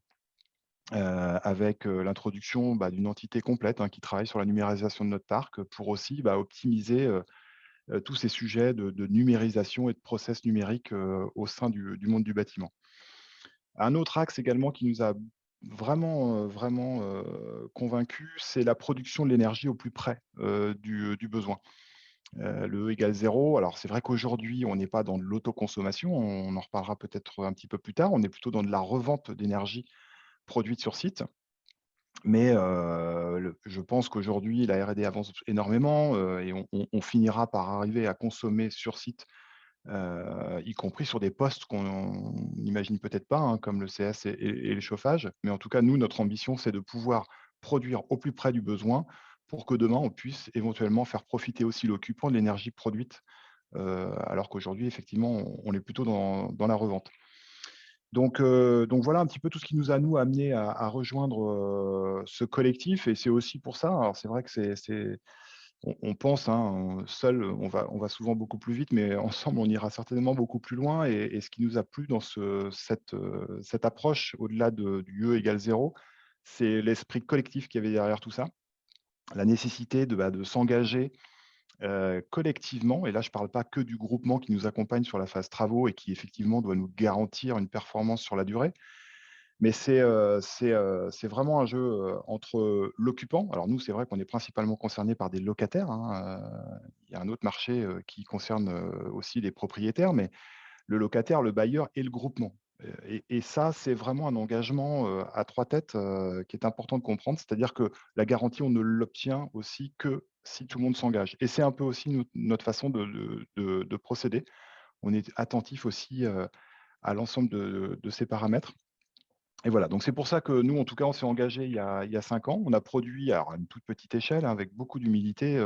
[SPEAKER 6] avec l'introduction d'une entité complète, hein, qui travaille sur la numérisation de notre parc pour aussi optimiser tous ces sujets de numérisation et de process numériques au sein du monde du bâtiment. Un autre axe également qui nous a vraiment convaincus, c'est la production de l'énergie au plus près du besoin. Le E égale 0. Alors, c'est vrai qu'aujourd'hui, on n'est pas dans de l'autoconsommation, on en reparlera peut-être un petit peu plus tard, on est plutôt dans de la revente d'énergie produite sur site. Mais je pense qu'aujourd'hui, la R&D avance énormément et on finira par arriver à consommer sur site, y compris sur des postes qu'on n'imagine peut-être pas, hein, comme le CS et le chauffage. Mais en tout cas, nous, notre ambition, c'est de pouvoir produire au plus près du besoin pour que demain, on puisse éventuellement faire profiter aussi l'occupant de l'énergie produite, alors qu'aujourd'hui, effectivement, on est plutôt dans la revente. Donc voilà un petit peu tout ce qui nous a, nous, amené à rejoindre ce collectif. Et c'est aussi pour ça, alors c'est vrai que on pense, hein, seul, on va souvent beaucoup plus vite, mais ensemble, on ira certainement beaucoup plus loin. Et ce qui nous a plu dans cette approche, au-delà du E égale 0, c'est l'esprit collectif qu'il y avait derrière tout ça, la nécessité de s'engager collectivement. Et là, je ne parle pas que du groupement qui nous accompagne sur la phase travaux et qui, effectivement, doit nous garantir une performance sur la durée. Mais c'est vraiment un jeu entre l'occupant. Alors nous, c'est vrai qu'on est principalement concerné par des locataires, hein. Il y a un autre marché qui concerne aussi les propriétaires, mais le locataire, le bailleur et le groupement. Et ça, c'est vraiment un engagement à trois têtes qui est important de comprendre. C'est-à-dire que la garantie, on ne l'obtient aussi que si tout le monde s'engage. Et c'est un peu aussi notre façon de procéder. On est attentif aussi à l'ensemble de ces paramètres. Et voilà, donc c'est pour ça que nous, en tout cas, on s'est engagé il y a 5 ans. On a produit, alors à une toute petite échelle, hein, avec beaucoup d'humilité,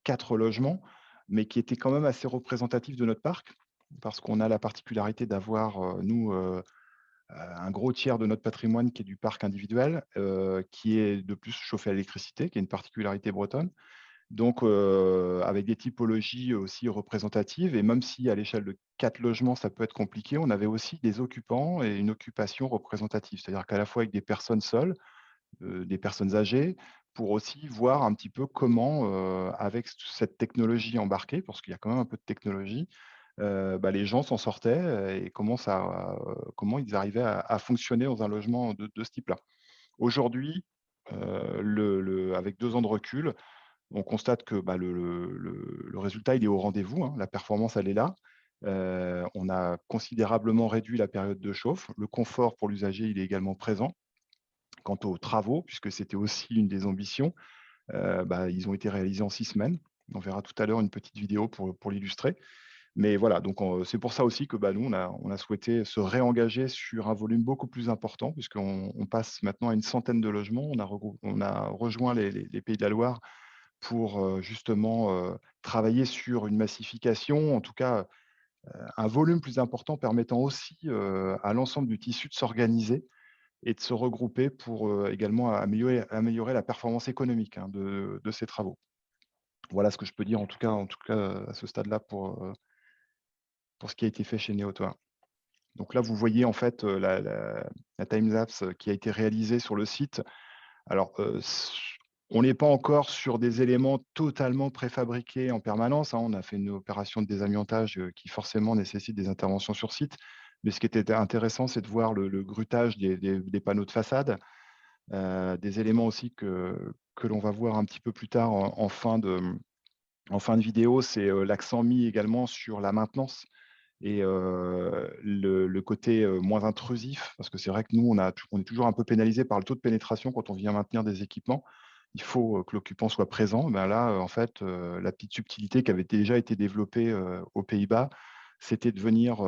[SPEAKER 6] 4 logements, mais qui étaient quand même assez représentatifs de notre parc, parce qu'on a la particularité d'avoir, nous, un gros tiers de notre patrimoine qui est du parc individuel, qui est de plus chauffé à l'électricité, qui est une particularité bretonne. Donc, avec des typologies aussi représentatives. Et même si à l'échelle de 4 logements, ça peut être compliqué, on avait aussi des occupants et une occupation représentative. C'est-à-dire qu'à la fois avec des personnes seules, des personnes âgées, pour aussi voir un petit peu comment, avec cette technologie embarquée, parce qu'il y a quand même un peu de technologie, les gens s'en sortaient et comment ils arrivaient à fonctionner dans un logement de ce type-là. Aujourd'hui, avec 2 ans de recul, on constate que le résultat, il est au rendez-vous, hein. La performance, elle est là. On a considérablement réduit la période de chauffe. Le confort pour l'usager, il est également présent. Quant aux travaux, puisque c'était aussi une des ambitions, ils ont été réalisés en 6 semaines. On verra tout à l'heure une petite vidéo pour l'illustrer. Mais voilà, donc c'est pour ça aussi que nous, on a souhaité se réengager sur un volume beaucoup plus important, puisqu'on passe maintenant à une centaine de logements. On a rejoint les Pays de la Loire pour justement travailler sur une massification, en tout cas un volume plus important permettant aussi à l'ensemble du tissu de s'organiser et de se regrouper pour également améliorer la performance économique, hein, de ces travaux. Voilà ce que je peux dire en tout cas à ce stade-là pour ce qui a été fait chez Neotoa. Donc là, vous voyez en fait la time-lapse qui a été réalisée sur le site. Alors, on n'est pas encore sur des éléments totalement préfabriqués en permanence, hein. On a fait une opération de désamiantage qui forcément nécessite des interventions sur site. Mais ce qui était intéressant, c'est de voir le grutage des panneaux de façade, des éléments aussi que l'on va voir un petit peu plus tard en fin de vidéo, c'est l'accent mis également sur la maintenance et le côté moins intrusif, parce que c'est vrai que nous, on est toujours un peu pénalisé par le taux de pénétration quand on vient maintenir des équipements. Il faut que l'occupant soit présent. Là, en fait, la petite subtilité qui avait déjà été développée aux Pays-Bas, c'était de venir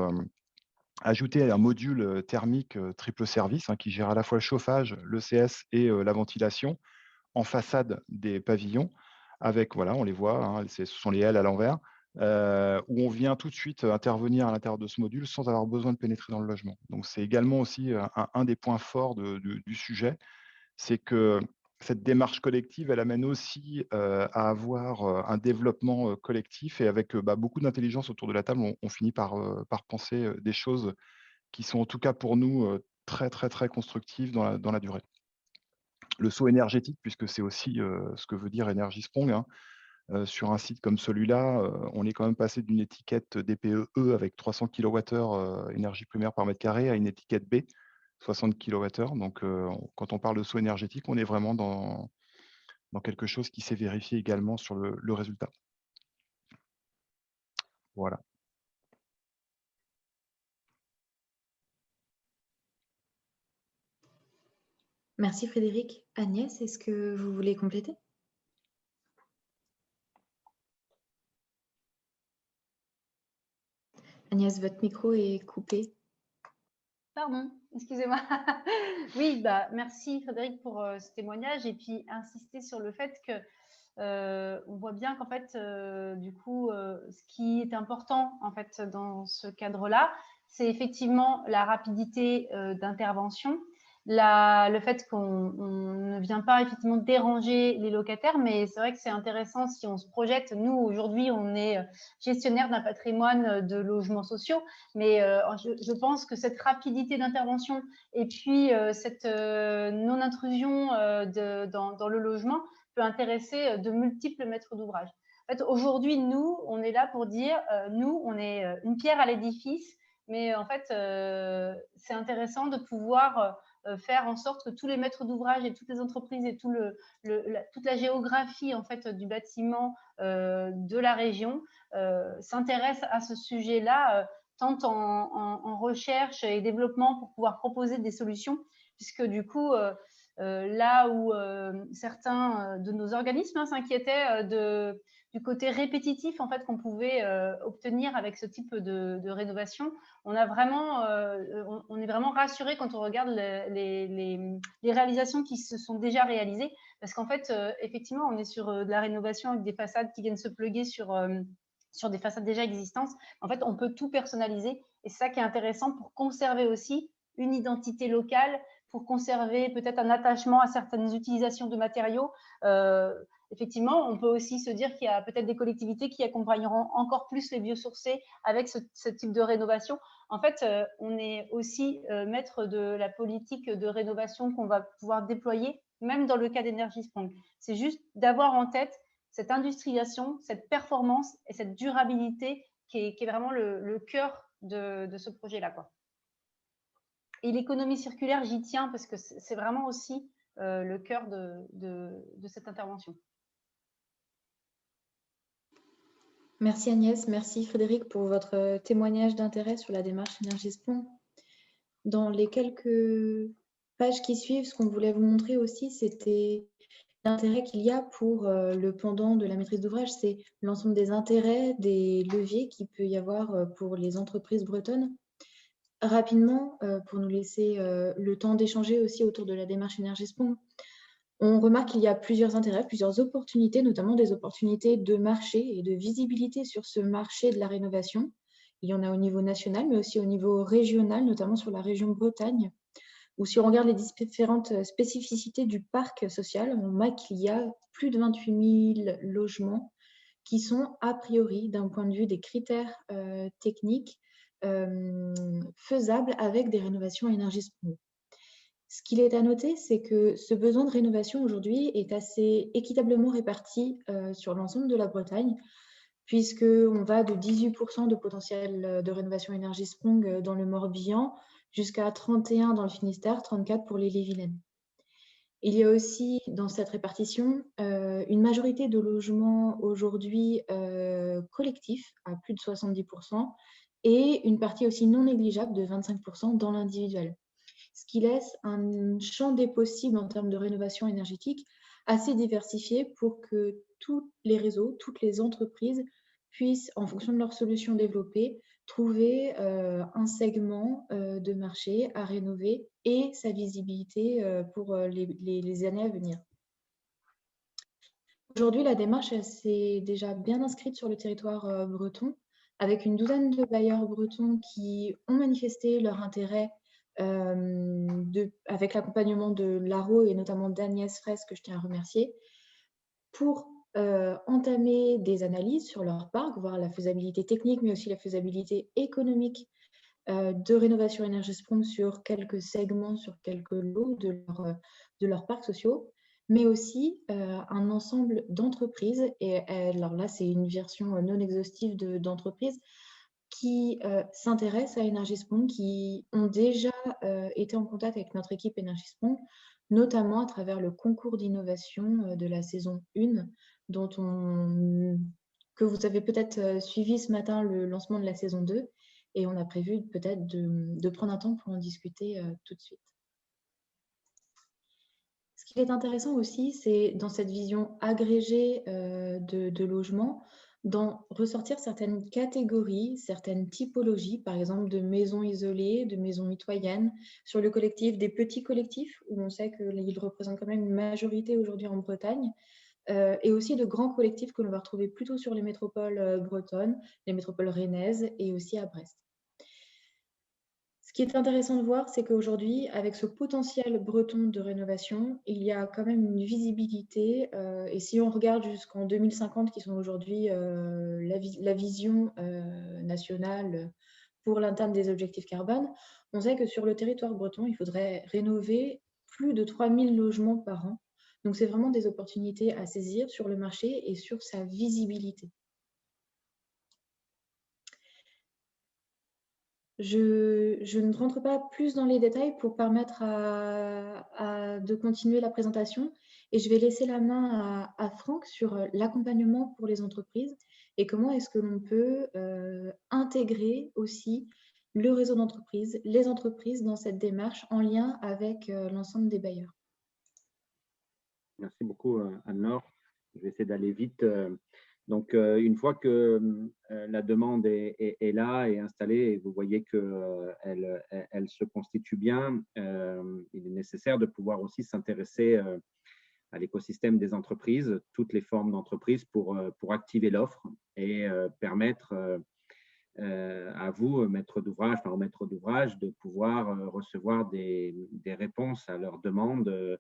[SPEAKER 6] ajouter un module thermique triple service, hein, qui gère à la fois le chauffage, le CS et la ventilation en façade des pavillons avec, voilà, on les voit, hein, ce sont les ailes à l'envers, où on vient tout de suite intervenir à l'intérieur de ce module sans avoir besoin de pénétrer dans le logement. Donc, c'est également aussi un des points forts du sujet, c'est que cette démarche collective, elle amène aussi à avoir un développement collectif et avec beaucoup d'intelligence autour de la table, on finit par penser des choses qui sont en tout cas pour nous très, très, très constructives dans la durée. Le saut énergétique, puisque c'est aussi ce que veut dire Energy Sprong, hein. Sur un site comme celui-là, on est quand même passé d'une étiquette DPE-E avec 300 kWh énergie primaire par mètre carré à une étiquette B, 60 kWh. Donc, quand on parle de saut énergétique, on est vraiment dans quelque chose qui s'est vérifié également sur le résultat. Voilà.
[SPEAKER 5] Merci Frédéric. Agnès, est-ce que vous voulez compléter? Agnès, votre micro est coupé.
[SPEAKER 3] Pardon, excusez-moi. Oui, merci Frédéric pour ce témoignage et puis insister sur le fait que on voit bien qu'en fait, du coup, ce qui est important en fait dans ce cadre-là, c'est effectivement la rapidité d'intervention, le fait qu'on ne vient pas effectivement déranger les locataires, mais c'est vrai que c'est intéressant si on se projette. Nous, aujourd'hui, on est gestionnaire d'un patrimoine de logements sociaux, mais je pense que cette rapidité d'intervention et puis cette non-intrusion dans le logement peut intéresser de multiples maîtres d'ouvrage. En fait, aujourd'hui, nous, on est là pour dire, nous, on est une pierre à l'édifice, mais en fait, c'est intéressant de pouvoir faire en sorte que tous les maîtres d'ouvrage et toutes les entreprises et toute la géographie en fait du bâtiment de la région s'intéressent à ce sujet-là, tant en recherche et développement pour pouvoir proposer des solutions, puisque du coup, là où certains de nos organismes s'inquiétaient du côté répétitif en fait qu'on pouvait obtenir avec ce type de rénovation, on est vraiment rassuré quand on regarde les réalisations qui se sont déjà réalisées, parce qu'en fait effectivement on est sur de la rénovation avec des façades qui viennent se pluguer sur des façades déjà existantes. En fait, on peut tout personnaliser et c'est ça qui est intéressant pour conserver aussi une identité locale, pour conserver peut-être un attachement à certaines utilisations de matériaux. Effectivement, on peut aussi se dire qu'il y a peut-être des collectivités qui accompagneront encore plus les biosourcés avec ce type de rénovation. En fait, on est aussi maître de la politique de rénovation qu'on va pouvoir déployer, même dans le cas d'Energy Sprong. C'est juste d'avoir en tête cette industrialisation, cette performance et cette durabilité qui est vraiment le cœur de ce projet-là, quoi. Et l'économie circulaire, j'y tiens parce que c'est vraiment aussi le cœur de cette intervention.
[SPEAKER 5] Merci Agnès, merci Frédéric pour votre témoignage d'intérêt sur la démarche Énergie Sprong. Dans les quelques pages qui suivent, ce qu'on voulait vous montrer aussi, c'était l'intérêt qu'il y a pour le pendant de la maîtrise d'ouvrage, c'est l'ensemble des intérêts, des leviers qu'il peut y avoir pour les entreprises bretonnes. Rapidement, pour nous laisser le temps d'échanger aussi autour de la démarche Énergie Sprong, on remarque qu'il y a plusieurs intérêts, plusieurs opportunités, notamment des opportunités de marché et de visibilité sur ce marché de la rénovation. Il y en a au niveau national, mais aussi au niveau régional, notamment sur la région Bretagne, où si on regarde les différentes spécificités du parc social, on remarque qu'il y a plus de 28 000 logements qui sont a priori, d'un point de vue des critères techniques, faisables avec des rénovations à Énergie Sprong. Ce qu'il est à noter, c'est que ce besoin de rénovation aujourd'hui est assez équitablement réparti sur l'ensemble de la Bretagne, puisqu'on va de 18% de potentiel de rénovation Énergie Sprong dans le Morbihan jusqu'à 31% dans le Finistère, 34% pour l'Ille-et-Vilaine. Il y a aussi dans cette répartition une majorité de logements aujourd'hui collectifs à plus de 70% et une partie aussi non négligeable de 25% dans l'individuel. Ce qui laisse un champ des possibles en termes de rénovation énergétique assez diversifié pour que tous les réseaux, toutes les entreprises puissent, en fonction de leurs solutions développées, trouver un segment de marché à rénover et sa visibilité pour les années à venir. Aujourd'hui, la démarche s'est déjà bien inscrite sur le territoire breton, avec une douzaine de bailleurs bretons qui ont manifesté leur intérêt avec l'accompagnement de Laro et notamment d'Agnès Fraisse, que je tiens à remercier, pour entamer des analyses sur leur parc, voir la faisabilité technique, mais aussi la faisabilité économique de rénovation Énergie Sprong sur quelques segments, sur quelques lots de leurs parcs sociaux, mais aussi un ensemble d'entreprises, et alors là c'est une version non exhaustive d'entreprises, qui s'intéressent à Énergie Sprong, qui ont déjà été en contact avec notre équipe Énergie Sprong, notamment à travers le concours d'innovation de la saison 1, que vous avez peut-être suivi ce matin le lancement de la saison 2, et on a prévu peut-être de prendre un temps pour en discuter tout de suite. qu'il est intéressant aussi, c'est dans cette vision agrégée de logement, d'en ressortir certaines catégories, certaines typologies, par exemple de maisons isolées, de maisons mitoyennes, sur le collectif des petits collectifs, où on sait qu'ils représentent quand même une majorité aujourd'hui en Bretagne, et aussi de grands collectifs que l'on va retrouver plutôt sur les métropoles bretonnes, les métropoles rennaises et aussi à Brest. Ce qui est intéressant de voir, c'est qu'aujourd'hui, avec ce potentiel breton de rénovation, il y a quand même une visibilité. Et si on regarde jusqu'en 2050, qui sont aujourd'hui la vision nationale pour l'atteinte des objectifs carbone, on sait que sur le territoire breton, il faudrait rénover plus de 3000 logements par an. Donc, c'est vraiment des opportunités à saisir sur le marché et sur sa visibilité. Je ne rentre pas plus dans les détails pour permettre de continuer la présentation et je vais laisser la main à Franck sur l'accompagnement pour les entreprises et comment est-ce que l'on peut intégrer aussi le réseau d'entreprises, les entreprises dans cette démarche en lien avec l'ensemble des bailleurs.
[SPEAKER 4] Merci beaucoup, Anne-Laure. Je vais essayer d'aller vite. Donc, une fois que la demande est là et installée, et vous voyez qu'elle elle se constitue bien, il est nécessaire de pouvoir aussi s'intéresser à l'écosystème des entreprises, toutes les formes d'entreprises pour activer l'offre et permettre à vous, maître d'ouvrage, enfin, maître d'ouvrage, de pouvoir recevoir des réponses à leurs demandes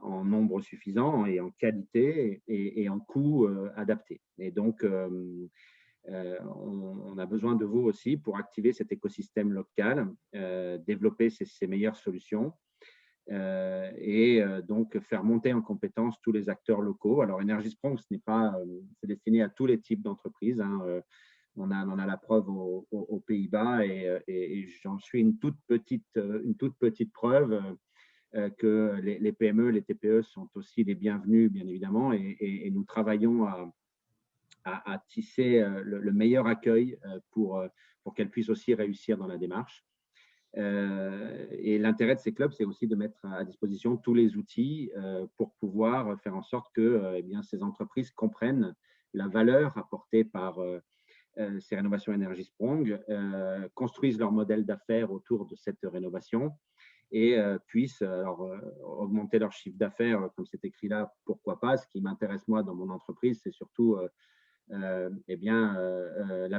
[SPEAKER 4] en nombre suffisant et en qualité et en coût adapté. Et donc, on a besoin de vous aussi pour activer cet écosystème local, développer ces meilleures solutions et donc faire monter en compétence tous les acteurs locaux. Alors, Energiesprong, c'est destiné à tous les types d'entreprises. Hein. On en a la preuve aux Pays-Bas et j'en suis une toute petite preuve que les PME, les TPE sont aussi les bienvenus, bien évidemment, et nous travaillons à tisser le meilleur accueil pour qu'elles puissent aussi réussir dans la démarche. Et l'intérêt de ces clubs, c'est aussi de mettre à disposition tous les outils pour pouvoir faire en sorte que eh bien, ces entreprises comprennent la valeur apportée par ces rénovations Energiesprong, construisent leur modèle d'affaires autour de cette rénovation et puissent augmenter leur chiffre d'affaires, comme c'est écrit là, pourquoi pas. Ce qui m'intéresse moi dans mon entreprise, c'est surtout la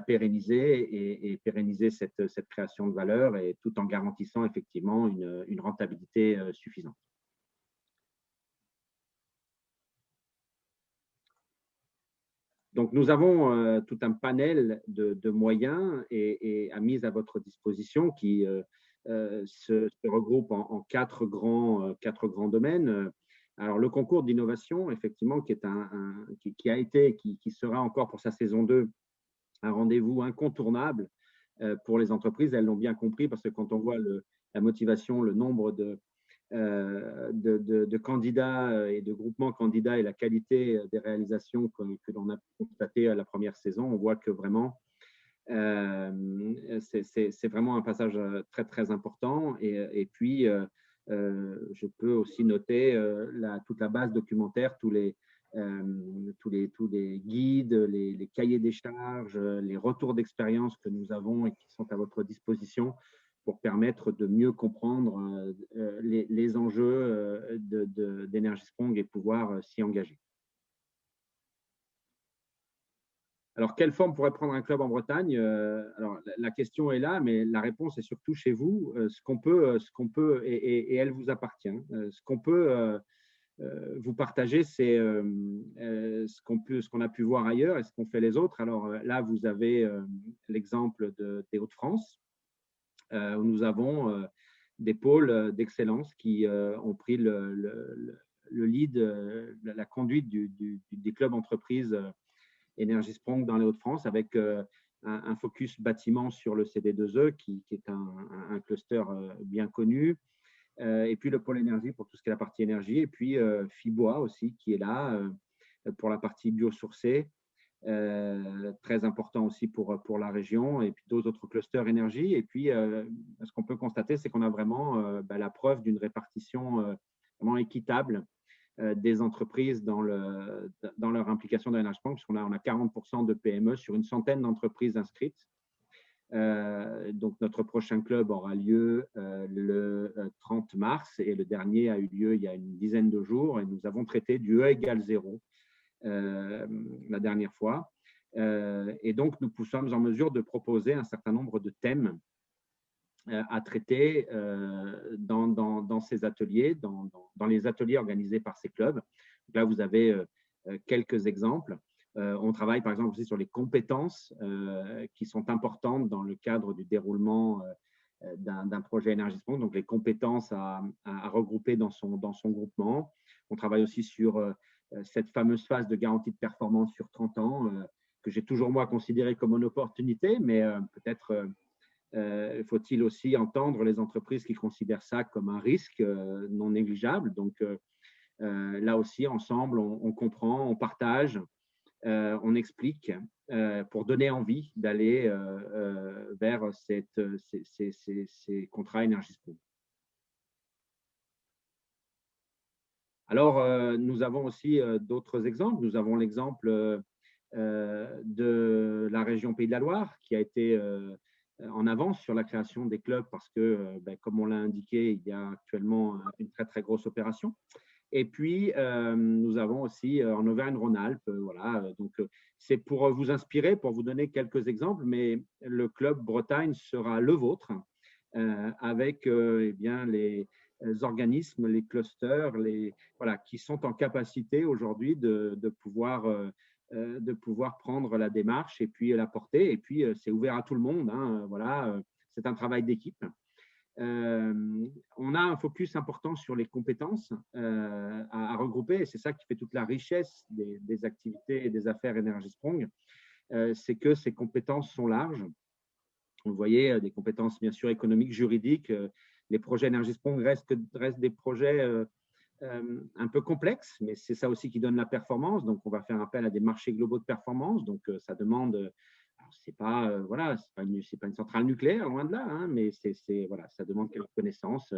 [SPEAKER 4] pérenniser et pérenniser cette création de valeur et tout en garantissant effectivement une rentabilité suffisante. Donc, nous avons tout un panel de moyens et à mise à votre disposition qui se regroupe en quatre grands domaines. Alors, le concours d'innovation, effectivement, qui a été, qui sera encore pour sa saison 2, un rendez-vous incontournable pour les entreprises. Elles l'ont bien compris parce que quand on voit la motivation, le nombre de candidats et de groupements candidats et la qualité des réalisations que l'on a constatées à la première saison, on voit que vraiment, c'est vraiment un passage très, très important. Et puis, je peux aussi noter toute la base documentaire, tous les guides, les cahiers des charges, les retours d'expérience que nous avons et qui sont à votre disposition pour permettre de mieux comprendre les enjeux d'Energisprong et pouvoir s'y engager. Alors, quelle forme pourrait prendre un club en Bretagne? Alors, la question est là, mais la réponse est surtout chez vous. Ce qu'on peut et elle vous appartient. Ce qu'on peut vous partager, c'est ce qu'on a pu voir ailleurs et ce qu'ont fait les autres. Alors là, vous avez l'exemple des Hauts-de-France, où nous avons des pôles d'excellence qui ont pris le lead, la conduite des clubs entreprises Energiesprong dans les Hauts-de-France avec un focus bâtiment sur le CD2E qui est un cluster bien connu. Et puis le pôle énergie pour tout ce qui est la partie énergie. Et puis Fibois aussi qui est là pour la partie biosourcée. Très important aussi pour la région et puis d'autres autres clusters énergie. Et puis, ce qu'on peut constater, c'est qu'on a vraiment la preuve d'une répartition vraiment équitable des entreprises dans leur implication dans l'énergie, puisqu'on a 40% de PME sur une centaine d'entreprises inscrites. Donc, notre prochain club aura lieu le 30 mars et le dernier a eu lieu il y a une dizaine de jours et nous avons traité du E égale 0 la dernière fois. Et donc, nous sommes en mesure de proposer un certain nombre de thèmes à traiter dans ces ateliers, dans les ateliers organisés par ces clubs. Donc là, vous avez quelques exemples. On travaille par exemple aussi sur les compétences qui sont importantes dans le cadre du déroulement d'un projet Energy Sprong, donc les compétences à regrouper dans son groupement. On travaille aussi sur cette fameuse phase de garantie de performance sur 30 ans que j'ai toujours moi considérée comme une opportunité, mais peut-être faut-il aussi entendre les entreprises qui considèrent ça comme un risque non négligeable. Donc là aussi, ensemble, on comprend, on partage, on explique pour donner envie d'aller vers ces contrats Energy Sprong. Alors, nous avons aussi d'autres exemples. Nous avons l'exemple de la région Pays de la Loire qui a été en avance sur la création des clubs parce que, comme on l'a indiqué, il y a actuellement une très, très grosse opération. Et puis, nous avons aussi en Auvergne-Rhône-Alpes, voilà, donc c'est pour vous inspirer, pour vous donner quelques exemples, mais le club Bretagne sera le vôtre avec eh bien, les organismes, les clusters, voilà, qui sont en capacité aujourd'hui de pouvoir prendre la démarche et puis la porter. Et puis, c'est ouvert à tout le monde, hein, voilà, c'est un travail d'équipe. On a un focus important sur les compétences à regrouper, et c'est ça qui fait toute la richesse des activités et des affaires Energy Sprong, c'est que ces compétences sont larges. Vous voyez, des compétences bien sûr économiques, juridiques. Les projets Energy Sprong restent des projets un peu complexes, mais c'est ça aussi qui donne la performance. Donc, on va faire appel à des marchés globaux de performance. Donc, ça demande… C'est pas, voilà, c'est pas une centrale nucléaire, loin de là, hein, mais voilà, ça demande quelques connaissances.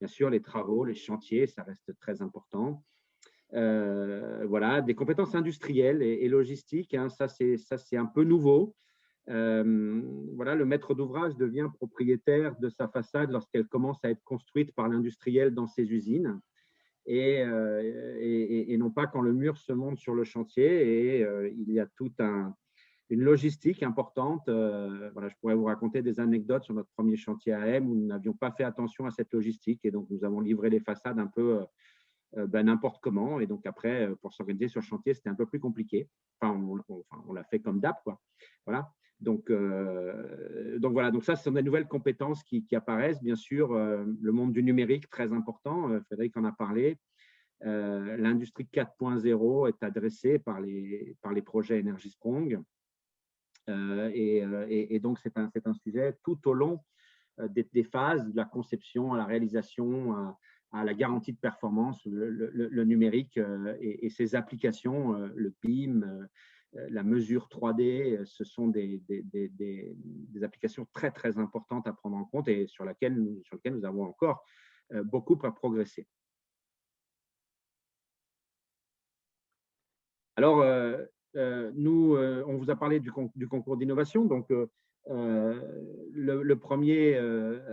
[SPEAKER 4] Bien sûr, les travaux, les chantiers, ça reste très important. Voilà, des compétences industrielles et logistiques, hein, ça c'est un peu nouveau. Voilà, le maître d'ouvrage devient propriétaire de sa façade lorsqu'elle commence à être construite par l'industriel dans ses usines. Et non pas quand le mur se monte sur le chantier. Et il y a toute une logistique importante. Voilà, je pourrais vous raconter des anecdotes sur notre premier chantier AM où nous n'avions pas fait attention à cette logistique et donc nous avons livré les façades un peu n'importe comment. Et donc après, pour s'organiser sur le chantier, c'était un peu plus compliqué. Enfin, on l'a fait comme d'hab, quoi. Voilà. Donc voilà, donc ça, ce sont des nouvelles compétences qui apparaissent. Bien sûr, le monde du numérique, très important. Frédéric en a parlé. L'industrie 4.0 est adressée par les projets Energy Sprong. Et donc, c'est un sujet tout au long des phases, de la conception à la réalisation, à la garantie de performance, le numérique et ses applications, le BIM, la mesure 3D, ce sont des applications très, très importantes à prendre en compte et sur lesquelles nous avons encore beaucoup à progresser. Alors, on vous a parlé du concours d'innovation. Donc, le premier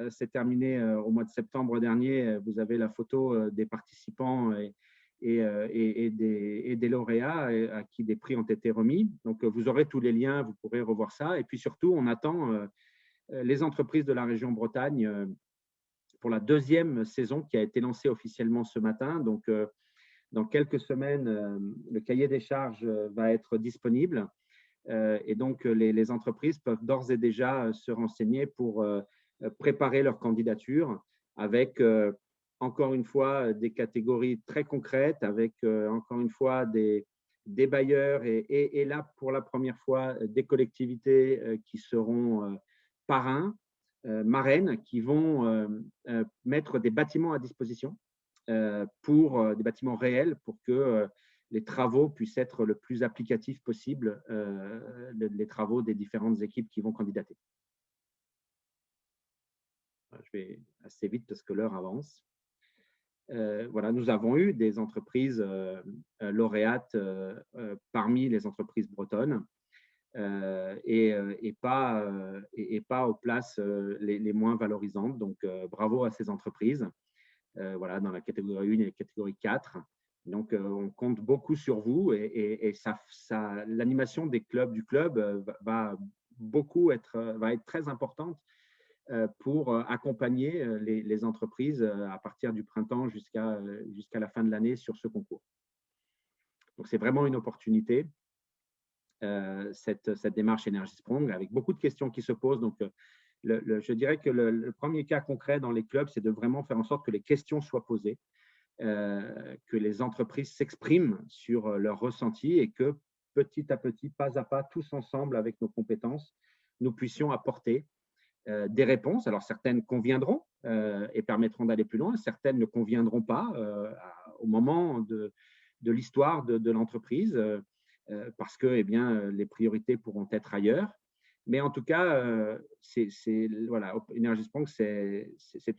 [SPEAKER 4] s'est terminé au mois de septembre dernier. Vous avez la photo des participants et des lauréats à qui des prix ont été remis. Donc, vous aurez tous les liens, vous pourrez revoir ça. Et puis surtout, on attend les entreprises de la région Bretagne pour la deuxième saison qui a été lancée officiellement ce matin. Donc, dans quelques semaines, le cahier des charges va être disponible et donc les entreprises peuvent d'ores et déjà se renseigner pour préparer leur candidature avec, encore une fois, des catégories très concrètes, avec, encore une fois, des bailleurs et là, pour la première fois, des collectivités qui seront parrains, marraines, qui vont mettre des bâtiments à disposition pour des bâtiments réels pour que les travaux puissent être le plus applicatifs possible, les travaux des différentes équipes qui vont candidater. Je vais assez vite parce que l'heure avance. voilà, nous avons eu des entreprises lauréates parmi les entreprises bretonnes et pas aux places les moins valorisantes. Donc, bravo à ces entreprises. Voilà, dans la catégorie 1 et la catégorie 4. Donc, on compte beaucoup sur vous et l'animation du club va être très importante pour accompagner les entreprises à partir du printemps jusqu'à la fin de l'année sur ce concours. Donc, c'est vraiment une opportunité, cette démarche Energy Sprong, avec beaucoup de questions qui se posent. Donc, je dirais que le premier cas concret dans les clubs, c'est de vraiment faire en sorte que les questions soient posées, que les entreprises s'expriment sur leurs ressentis et que petit à petit, pas à pas, tous ensemble, avec nos compétences, nous puissions apporter des réponses. Alors, certaines conviendront et permettront d'aller plus loin, certaines ne conviendront pas au moment de l'histoire de l'entreprise parce que les priorités pourront être ailleurs. Mais en tout cas, voilà, Energy Sprong, c'est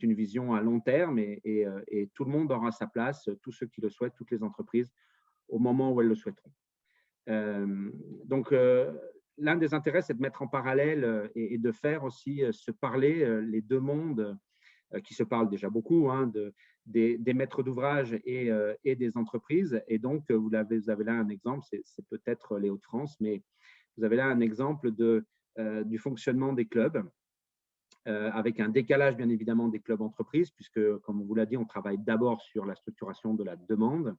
[SPEAKER 4] une vision à long terme et tout le monde aura sa place, tous ceux qui le souhaitent, toutes les entreprises, au moment où elles le souhaiteront. Donc, l'un des intérêts, c'est de mettre en parallèle et de faire aussi se parler les deux mondes qui se parlent déjà beaucoup, hein, des maîtres d'ouvrage et des entreprises. Et donc, vous avez là un exemple, c'est peut-être les Hauts-de-France, mais vous avez là un exemple du fonctionnement des clubs, avec un décalage bien évidemment des clubs entreprises, puisque, comme on vous l'a dit, on travaille d'abord sur la structuration de la demande.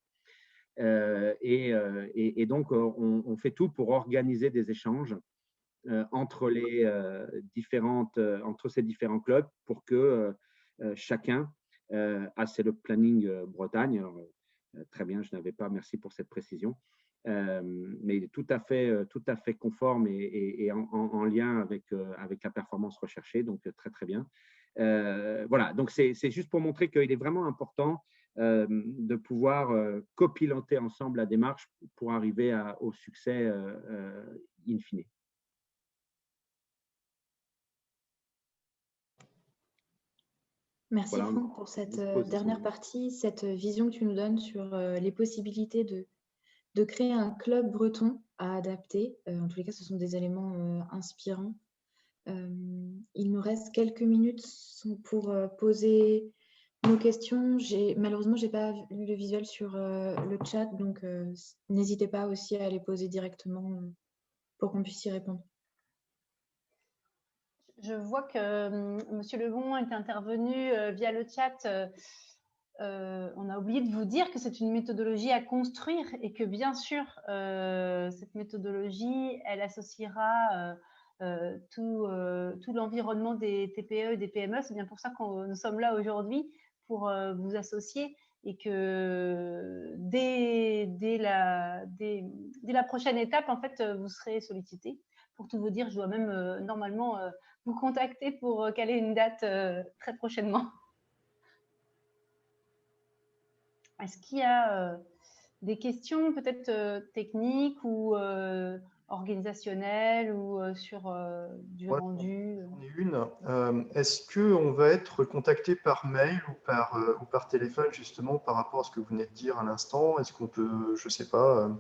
[SPEAKER 4] Et donc, on fait tout pour organiser des échanges entre ces différents clubs pour que chacun, c'est le planning Bretagne, alors, très bien, je n'avais pas, merci pour cette précision, mais il est tout à fait conforme et en lien avec la performance recherchée, donc très très bien. Voilà, donc c'est juste pour montrer qu'il est vraiment important de pouvoir copiloter ensemble la démarche pour arriver au succès in fine.
[SPEAKER 5] Merci
[SPEAKER 4] Voilà,
[SPEAKER 5] Franck pour cette dernière partie, cette vision que tu nous donnes sur les possibilités de créer un club breton à adapter. En tous les cas, ce sont des éléments inspirants. Il nous reste quelques minutes pour poser nos questions. Malheureusement, je n'ai pas vu le visuel sur le chat, donc n'hésitez pas aussi à les poser directement pour qu'on puisse y répondre.
[SPEAKER 3] Je vois que Monsieur Lebon est intervenu via le chat. On a oublié de vous dire que c'est une méthodologie à construire et que bien sûr, cette méthodologie, elle associera tout l'environnement des TPE et des PME. C'est bien pour ça que nous sommes là aujourd'hui, pour vous associer et que dès la prochaine étape, en fait, vous serez sollicité. Pour tout vous dire, je dois même normalement vous contacter pour caler une date très prochainement. Est-ce qu'il y a des questions peut-être techniques ou organisationnelles ou sur du rendu?
[SPEAKER 7] J'en ai une. Est-ce qu'on va être contacté par mail ou par téléphone justement par rapport à ce que vous venez de dire à l'instant? Est-ce qu'on peut, je ne sais pas,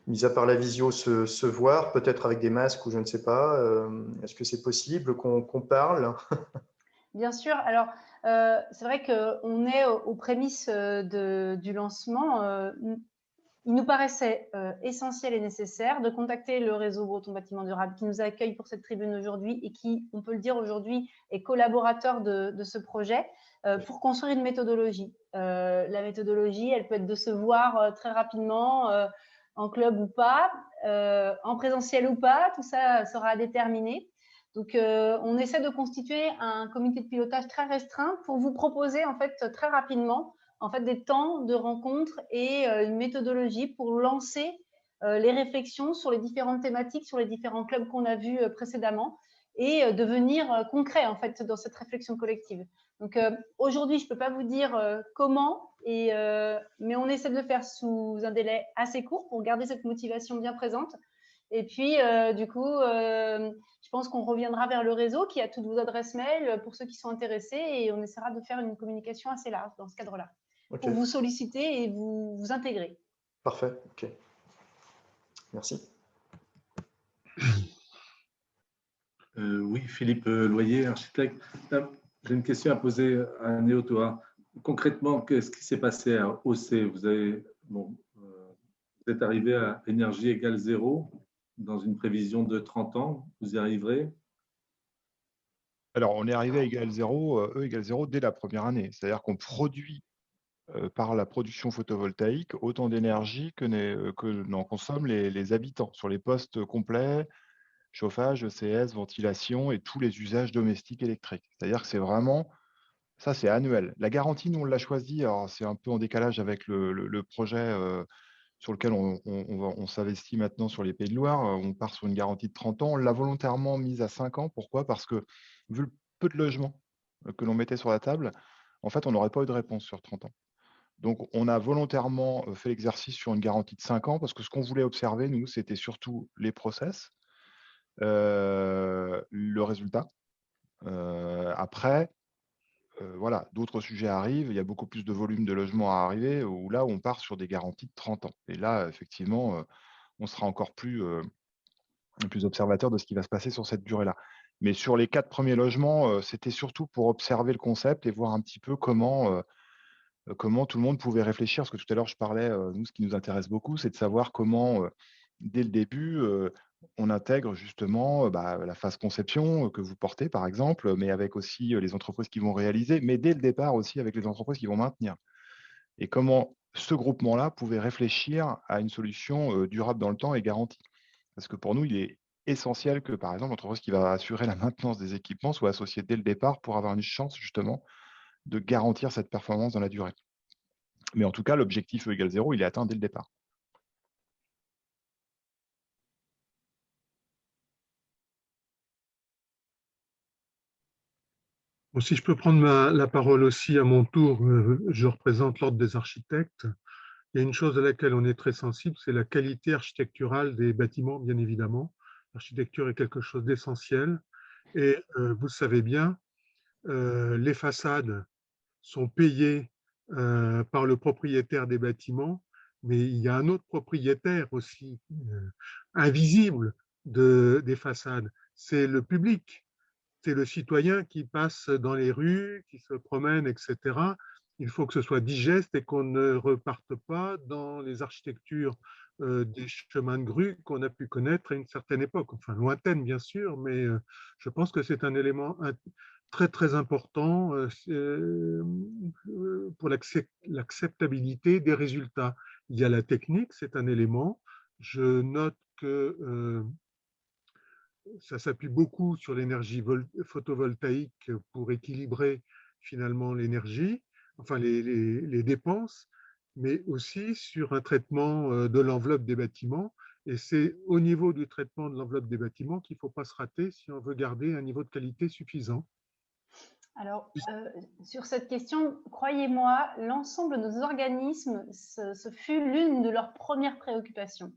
[SPEAKER 7] mis à part la visio, se voir, peut-être avec des masques ou je ne sais pas? Est-ce que c'est possible qu'on parle?
[SPEAKER 3] Bien sûr. Alors, c'est vrai qu'on est aux prémices du lancement. Il nous paraissait essentiel et nécessaire de contacter le réseau Breton Bâtiment Durable qui nous accueille pour cette tribune aujourd'hui et qui, on peut le dire aujourd'hui, est collaborateur de ce projet pour construire une méthodologie. La méthodologie, elle peut être de se voir très rapidement en club ou pas, en présentiel ou pas, tout ça sera à déterminer. Donc, on essaie de constituer un comité de pilotage très restreint pour vous proposer en fait très rapidement des temps de rencontre et une méthodologie pour lancer les réflexions sur les différentes thématiques, sur les différents clubs qu'on a vus précédemment et devenir concret en fait dans cette réflexion collective. Donc aujourd'hui, je ne peux pas vous dire comment, mais on essaie de le faire sous un délai assez court pour garder cette motivation bien présente. Et puis, du coup, je pense qu'on reviendra vers le réseau qui a toutes vos adresses mail pour ceux qui sont intéressés et on essaiera de faire une communication assez large dans ce cadre-là.
[SPEAKER 7] Ok,
[SPEAKER 3] pour vous solliciter et vous intégrer.
[SPEAKER 7] parfait. Ok, merci.
[SPEAKER 8] Oui, Philippe Loyer, architecte. J'ai une question à poser à Néotoa. Concrètement, qu'est-ce qui s'est passé à OC? Vous êtes arrivé à énergie égale zéro dans une prévision de 30 ans. Vous y arriverez?
[SPEAKER 6] Alors, on est arrivé à égal 0, E égale 0 dès la première année. C'est-à-dire qu'on produit par la production photovoltaïque autant d'énergie que n'en consomment les habitants sur les postes complets, chauffage, ECS, ventilation et tous les usages domestiques électriques. C'est-à-dire que c'est vraiment, ça c'est annuel. La garantie, nous on l'a choisi, alors c'est un peu en décalage avec le projet sur lequel on s'investit maintenant sur les Pays de Loire. On part sur une garantie de 30 ans. On l'a volontairement mise à 5 ans. Pourquoi? Parce que vu le peu de logements que l'on mettait sur la table, en fait, on n'aurait pas eu de réponse sur 30 ans. Donc, on a volontairement fait l'exercice sur une garantie de 5 ans parce que ce qu'on voulait observer, nous, c'était surtout les process, le résultat. Après, voilà, d'autres sujets arrivent. Il y a beaucoup plus de volume de logements à arriver où là, on part sur des garanties de 30 ans. Et là, effectivement, on sera encore plus observateur de ce qui va se passer sur cette durée-là. Mais sur les 4 premiers logements, c'était surtout pour observer le concept et voir un petit peu comment tout le monde pouvait réfléchir. Parce que tout à l'heure, je parlais, nous, ce qui nous intéresse beaucoup, c'est de savoir comment, dès le début, on intègre justement la phase conception que vous portez, par exemple, mais avec aussi les entreprises qui vont réaliser, mais dès le départ aussi avec les entreprises qui vont maintenir. Et comment ce groupement-là pouvait réfléchir à une solution durable dans le temps et garantie. Parce que pour nous, il est essentiel que, par exemple, l'entreprise qui va assurer la maintenance des équipements soit associée dès le départ pour avoir une chance, justement, de garantir cette performance dans la durée. Mais en tout cas, l'objectif E égale 0, il est atteint dès le départ.
[SPEAKER 9] Bon, si je peux prendre la parole aussi à mon tour, je représente l'Ordre des architectes. Il y a une chose à laquelle on est très sensible, c'est la qualité architecturale des bâtiments, bien évidemment. L'architecture est quelque chose d'essentiel. Et vous le savez bien, les façades sont payées par le propriétaire des bâtiments, mais il y a un autre propriétaire aussi invisible des façades, c'est le public. C'est le citoyen qui passe dans les rues, qui se promène, etc. Il faut que ce soit digeste et qu'on ne reparte pas dans les architectures des chemins de grue qu'on a pu connaître à une certaine époque, enfin lointaine bien sûr, mais je pense que c'est un élément très très important pour l'acceptabilité des résultats. Il y a la technique, c'est un élément. Je note que ça s'appuie beaucoup sur l'énergie photovoltaïque pour équilibrer finalement l'énergie, enfin les dépenses, mais aussi sur un traitement de l'enveloppe des bâtiments. Et c'est au niveau du traitement de l'enveloppe des bâtiments qu'il ne faut pas se rater si on veut garder un niveau de qualité suffisant.
[SPEAKER 3] Alors, sur cette question, croyez-moi, l'ensemble de nos organismes, ce fut l'une de leurs premières préoccupations.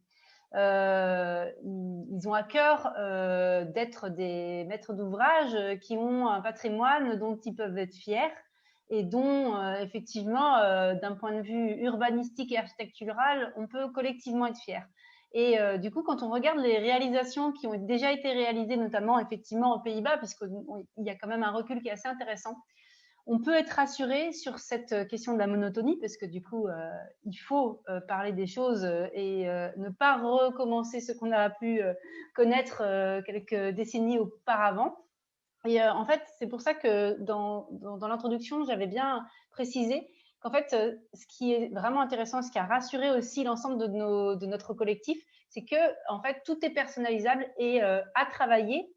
[SPEAKER 3] Ils ont à cœur d'être des maîtres d'ouvrage qui ont un patrimoine dont ils peuvent être fiers et dont, effectivement, d'un point de vue urbanistique et architectural, on peut collectivement être fiers. Et du coup, quand on regarde les réalisations qui ont déjà été réalisées, notamment effectivement aux Pays-Bas, puisqu'il y a quand même un recul qui est assez intéressant, on peut être rassuré sur cette question de la monotonie, parce que du coup, il faut parler des choses et ne pas recommencer ce qu'on a pu connaître quelques décennies auparavant. Et en fait, c'est pour ça que dans l'introduction, j'avais bien précisé qu'en fait, ce qui est vraiment intéressant, ce qui a rassuré aussi l'ensemble de notre collectif, c'est que en fait, tout est personnalisable et à travailler,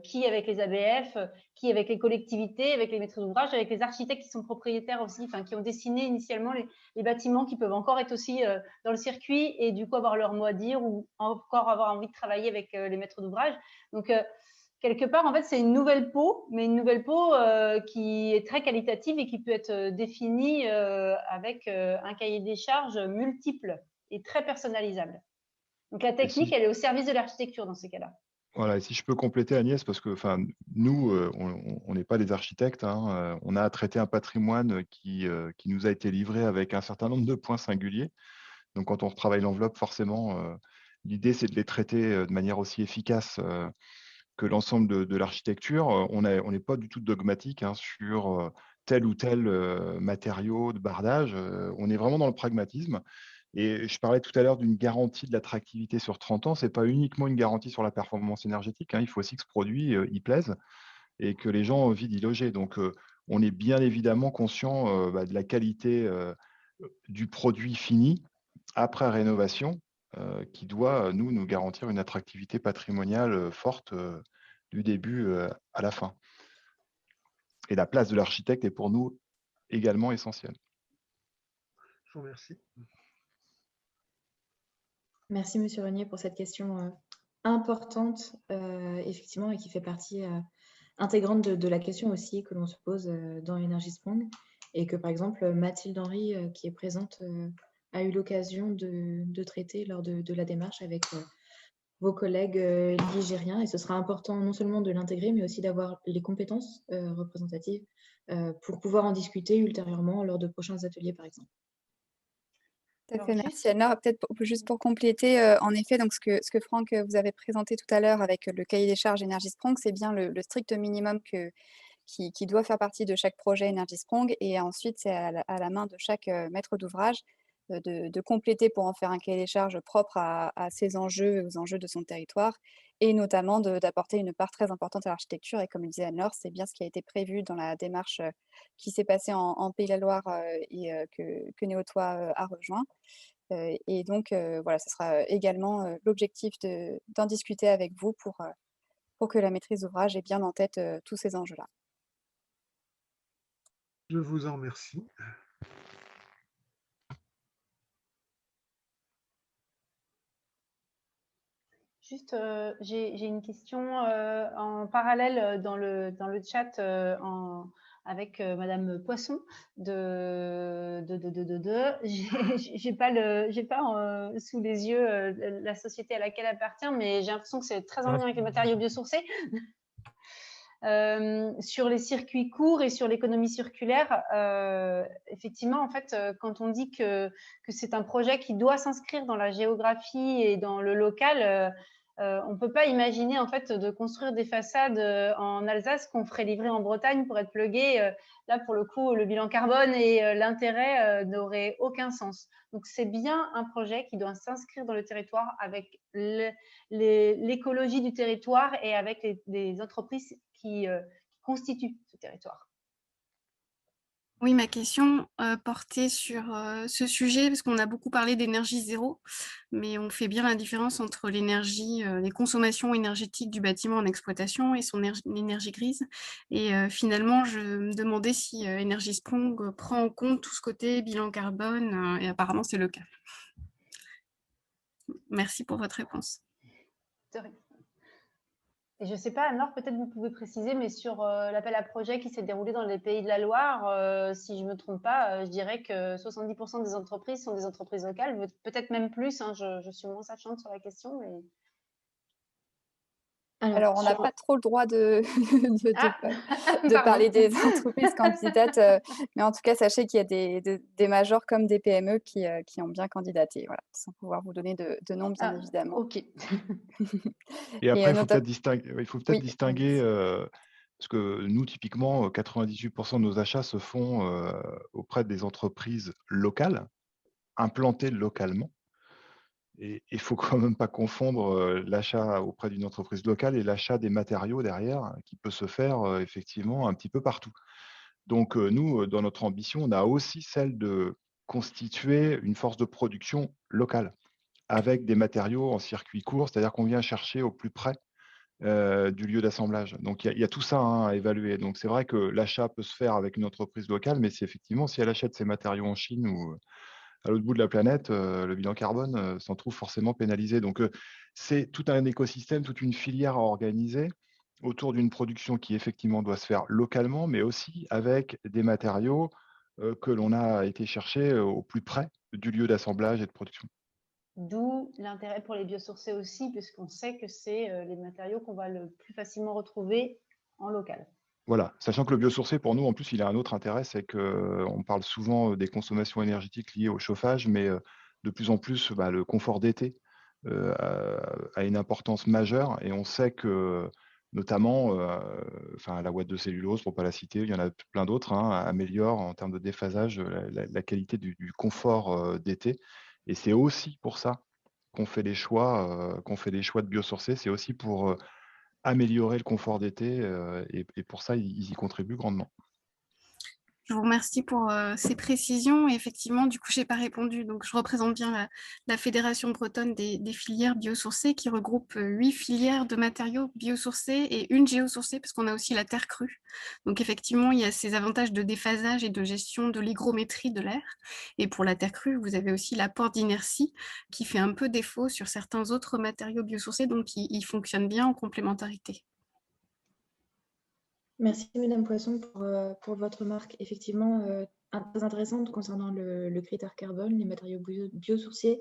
[SPEAKER 3] qui avec les ABF, qui avec les collectivités, avec les maîtres d'ouvrage, avec les architectes qui sont propriétaires aussi, enfin qui ont dessiné initialement les bâtiments qui peuvent encore être aussi dans le circuit et du coup avoir leur mot à dire ou encore avoir envie de travailler avec les maîtres d'ouvrage. Donc quelque part, en fait, c'est une nouvelle peau, mais une nouvelle peau qui est très qualitative et qui peut être définie avec un cahier des charges multiple et très personnalisable. Donc la technique, elle est au service de l'architecture dans ces cas-là.
[SPEAKER 6] Voilà, et si je peux compléter Agnès, parce que nous, on n'est pas des architectes, hein, on a traité un patrimoine qui nous a été livré avec un certain nombre de points singuliers. Donc quand on retravaille l'enveloppe, forcément, l'idée c'est de les traiter de manière aussi efficace que l'ensemble de l'architecture. On n'est pas du tout dogmatique hein, sur tel ou tel matériau de bardage. On est vraiment dans le pragmatisme. Et je parlais tout à l'heure d'une garantie de l'attractivité sur 30 ans. Ce n'est pas uniquement une garantie sur la performance énergétique. Hein. Il faut aussi que ce produit il plaise et que les gens ont envie d'y loger. Donc, on est bien évidemment conscient de la qualité du produit fini après rénovation qui doit, nous garantir une attractivité patrimoniale forte du début à la fin. Et la place de l'architecte est pour nous également essentielle.
[SPEAKER 9] Je vous remercie.
[SPEAKER 5] Merci, Monsieur Renier, pour cette question importante, effectivement, et qui fait partie intégrante de la question aussi que l'on se pose dans Energy Sprong, et que, par exemple, Mathilde Henry, qui est présente, a eu l'occasion de traiter lors de la démarche avec vos collègues ligériens. Et ce sera important non seulement de l'intégrer, mais aussi d'avoir les compétences représentatives pour pouvoir en discuter ultérieurement lors de prochains ateliers, par exemple.
[SPEAKER 10] Tout à fait, merci Anne-Laure. Peut-être juste pour compléter, en effet, donc ce que Franck vous avez présenté tout à l'heure avec le cahier des charges Energy Sprong, c'est bien le strict minimum qui doit faire partie de chaque projet Energy Sprong, et ensuite c'est à la main de chaque maître d'ouvrage de compléter pour en faire un cahier des charges propre à ses enjeux et aux enjeux de son territoire, et notamment d'apporter une part très importante à l'architecture. Et comme le disait Anne-Laure, c'est bien ce qui a été prévu dans la démarche qui s'est passée en Pays de la Loire et que Néotois a rejoint. Et donc, voilà, ce sera également l'objectif d'en discuter avec vous pour que la maîtrise d'ouvrage ait bien en tête tous ces enjeux-là.
[SPEAKER 9] Je vous en remercie.
[SPEAKER 3] Juste, j'ai une question en parallèle dans le chat avec Madame Poisson j'ai pas sous les yeux la société à laquelle elle appartient, mais j'ai l'impression que c'est très en lien avec les matériaux biosourcés. Sur les circuits courts et sur l'économie circulaire, effectivement, en fait, quand on dit que c'est un projet qui doit s'inscrire dans la géographie et dans le local, on ne peut pas imaginer en fait de construire des façades en Alsace qu'on ferait livrer en Bretagne pour être plugué. Là, pour le coup, le bilan carbone et l'intérêt n'auraient aucun sens. Donc, c'est bien un projet qui doit s'inscrire dans le territoire avec l'écologie du territoire et avec les entreprises qui constituent ce territoire.
[SPEAKER 11] Oui, ma question portait sur ce sujet, parce qu'on a beaucoup parlé d'énergie zéro, mais on fait bien la différence entre l'énergie, les consommations énergétiques du bâtiment en exploitation et son énergie grise. Et finalement, je me demandais si Energy Sprong prend en compte tout ce côté bilan carbone, et apparemment c'est le cas. Merci pour votre réponse.
[SPEAKER 3] Et je ne sais pas, Anne-Laure, peut-être vous pouvez préciser, mais sur l'appel à projet qui s'est déroulé dans les Pays de la Loire, si je ne me trompe pas, je dirais que 70% des entreprises sont des entreprises locales, peut-être même plus, hein, je suis moins sachante sur la question. Mais...
[SPEAKER 10] Alors, on n'a pas trop le droit de parler des entreprises candidates, mais en tout cas, sachez qu'il y a des majors comme des PME qui ont bien candidaté, voilà, sans pouvoir vous donner de nom, bien évidemment.
[SPEAKER 3] Ok.
[SPEAKER 6] Et après, il faut peut-être distinguer, parce que nous, typiquement, 98% de nos achats se font auprès des entreprises locales, implantées localement. Et il ne faut quand même pas confondre l'achat auprès d'une entreprise locale et l'achat des matériaux derrière, qui peut se faire effectivement un petit peu partout. Donc nous, dans notre ambition, on a aussi celle de constituer une force de production locale, avec des matériaux en circuit court, c'est-à-dire qu'on vient chercher au plus près du lieu d'assemblage. Donc il y a tout ça à évaluer. Donc c'est vrai que l'achat peut se faire avec une entreprise locale, mais si effectivement, si elle achète ses matériaux en Chine ou à l'autre bout de la planète, le bilan carbone s'en trouve forcément pénalisé. Donc, c'est tout un écosystème, toute une filière à organiser autour d'une production qui, effectivement, doit se faire localement, mais aussi avec des matériaux que l'on a été chercher au plus près du lieu d'assemblage et de production.
[SPEAKER 3] D'où l'intérêt pour les biosourcés aussi, puisqu'on sait que c'est les matériaux qu'on va le plus facilement retrouver en local.
[SPEAKER 6] Voilà, sachant que le biosourcé, pour nous, en plus, il a un autre intérêt, c'est qu'on parle souvent des consommations énergétiques liées au chauffage, mais de plus en plus, le confort d'été a une importance majeure, et on sait que, notamment, la ouate de cellulose, pour ne pas la citer, il y en a plein d'autres, améliore en termes de déphasage la qualité du confort d'été, et c'est aussi pour ça qu'on fait des choix de biosourcés, c'est aussi pour améliorer le confort d'été et pour ça, ils y contribuent grandement.
[SPEAKER 11] Je vous remercie pour ces précisions. Et effectivement, du coup, je n'ai pas répondu. Donc, je représente bien la Fédération bretonne des filières biosourcées qui regroupe 8 filières de matériaux biosourcés et une géosourcée parce qu'on a aussi la terre crue. Donc, effectivement, il y a ces avantages de déphasage et de gestion de l'hygrométrie de l'air. Et pour la terre crue, vous avez aussi l'apport d'inertie qui fait un peu défaut sur certains autres matériaux biosourcés. Donc, ils fonctionnent bien en complémentarité.
[SPEAKER 5] Merci, Mesdames Poisson, pour votre remarque. Effectivement, très intéressante concernant le critère carbone, les matériaux biosourcés.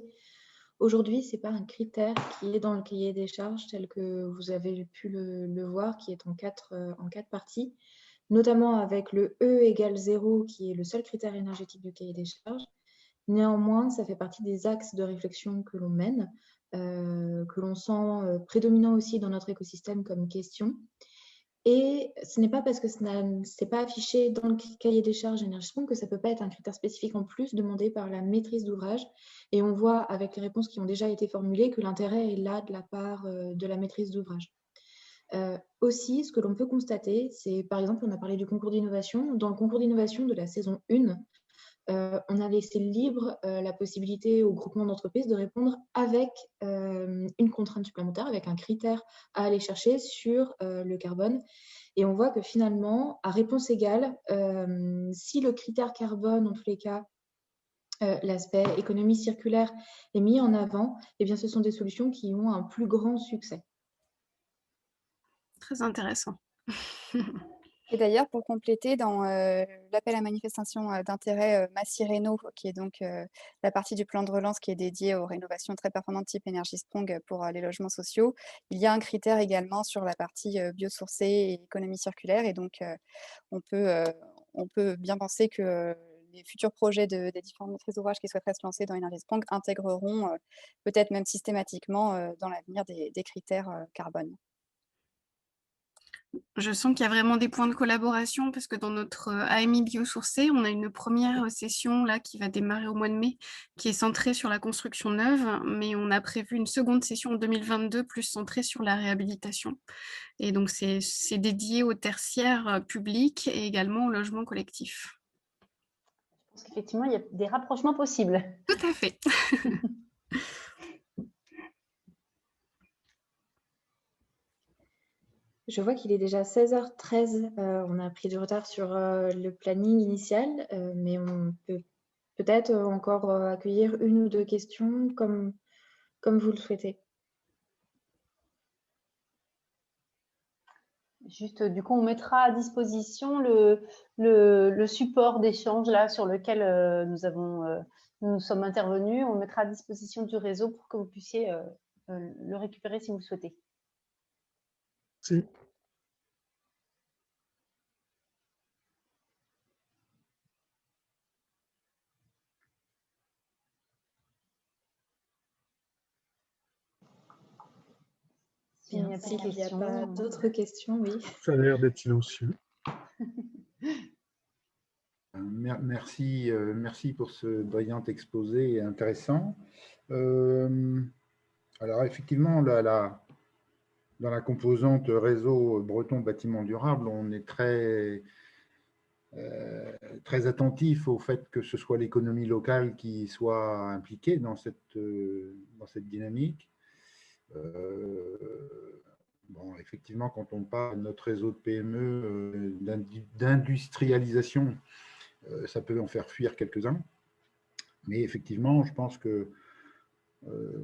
[SPEAKER 5] Aujourd'hui, ce n'est pas un critère qui est dans le cahier des charges tel que vous avez pu le voir, qui est en quatre parties, notamment avec le E égale 0, qui est le seul critère énergétique du cahier des charges. Néanmoins, ça fait partie des axes de réflexion que l'on mène, que l'on sent prédominant aussi dans notre écosystème comme question. Et ce n'est pas parce que ce n'est pas affiché dans le cahier des charges Énergisprong que ça ne peut pas être un critère spécifique en plus demandé par la maîtrise d'ouvrage. Et on voit avec les réponses qui ont déjà été formulées que l'intérêt est là de la part de la maîtrise d'ouvrage. Aussi, ce que l'on peut constater, c'est par exemple, on a parlé du concours d'innovation. Dans le concours d'innovation de la saison 1, on a laissé libre la possibilité au groupement d'entreprises de répondre avec une contrainte supplémentaire, avec un critère à aller chercher sur le carbone. Et on voit que finalement, à réponse égale, si le critère carbone, en tous les cas, l'aspect économie circulaire est mis en avant, eh bien, ce sont des solutions qui ont un plus grand succès.
[SPEAKER 11] Très intéressant.
[SPEAKER 10] Et d'ailleurs, pour compléter, dans l'appel à manifestation d'intérêt Massy-Réno, qui est donc la partie du plan de relance qui est dédiée aux rénovations très performantes type Énergisprong pour les logements sociaux, il y a un critère également sur la partie biosourcée et économie circulaire. Et donc, on peut bien penser que les futurs projets des différentes maîtrises d'ouvrage qui souhaiteraient se lancer dans Énergisprong intégreront peut-être même systématiquement dans l'avenir des critères carbone.
[SPEAKER 11] Je sens qu'il y a vraiment des points de collaboration parce que dans notre AMI biosourcé, on a une première session là qui va démarrer au mois de mai, qui est centrée sur la construction neuve, mais on a prévu une seconde session en 2022 plus centrée sur la réhabilitation. Et donc, c'est dédié au tertiaire public et également au logement collectif.
[SPEAKER 3] Je pense qu'effectivement, il y a des rapprochements possibles.
[SPEAKER 11] Tout à fait.
[SPEAKER 5] Je vois qu'il est déjà 16h13. On a pris du retard sur le planning initial, mais on peut peut-être encore accueillir une ou deux questions comme vous le souhaitez.
[SPEAKER 3] Juste, du coup, on mettra à disposition le support d'échange là sur lequel nous sommes intervenus. On le mettra à disposition du réseau pour que vous puissiez le récupérer si vous le souhaitez.
[SPEAKER 9] Si.
[SPEAKER 5] Bien, s'il n'y a pas d'autres questions, oui.
[SPEAKER 9] Ça a l'air d'être silencieux.
[SPEAKER 1] Merci pour ce brillant exposé intéressant. Alors effectivement, dans la composante réseau breton bâtiment durable, on est très attentif au fait que ce soit l'économie locale qui soit impliquée dans cette dynamique. Bon, effectivement, quand on parle de notre réseau de PME, d'industrialisation, ça peut en faire fuir quelques-uns. Mais effectivement, je pense que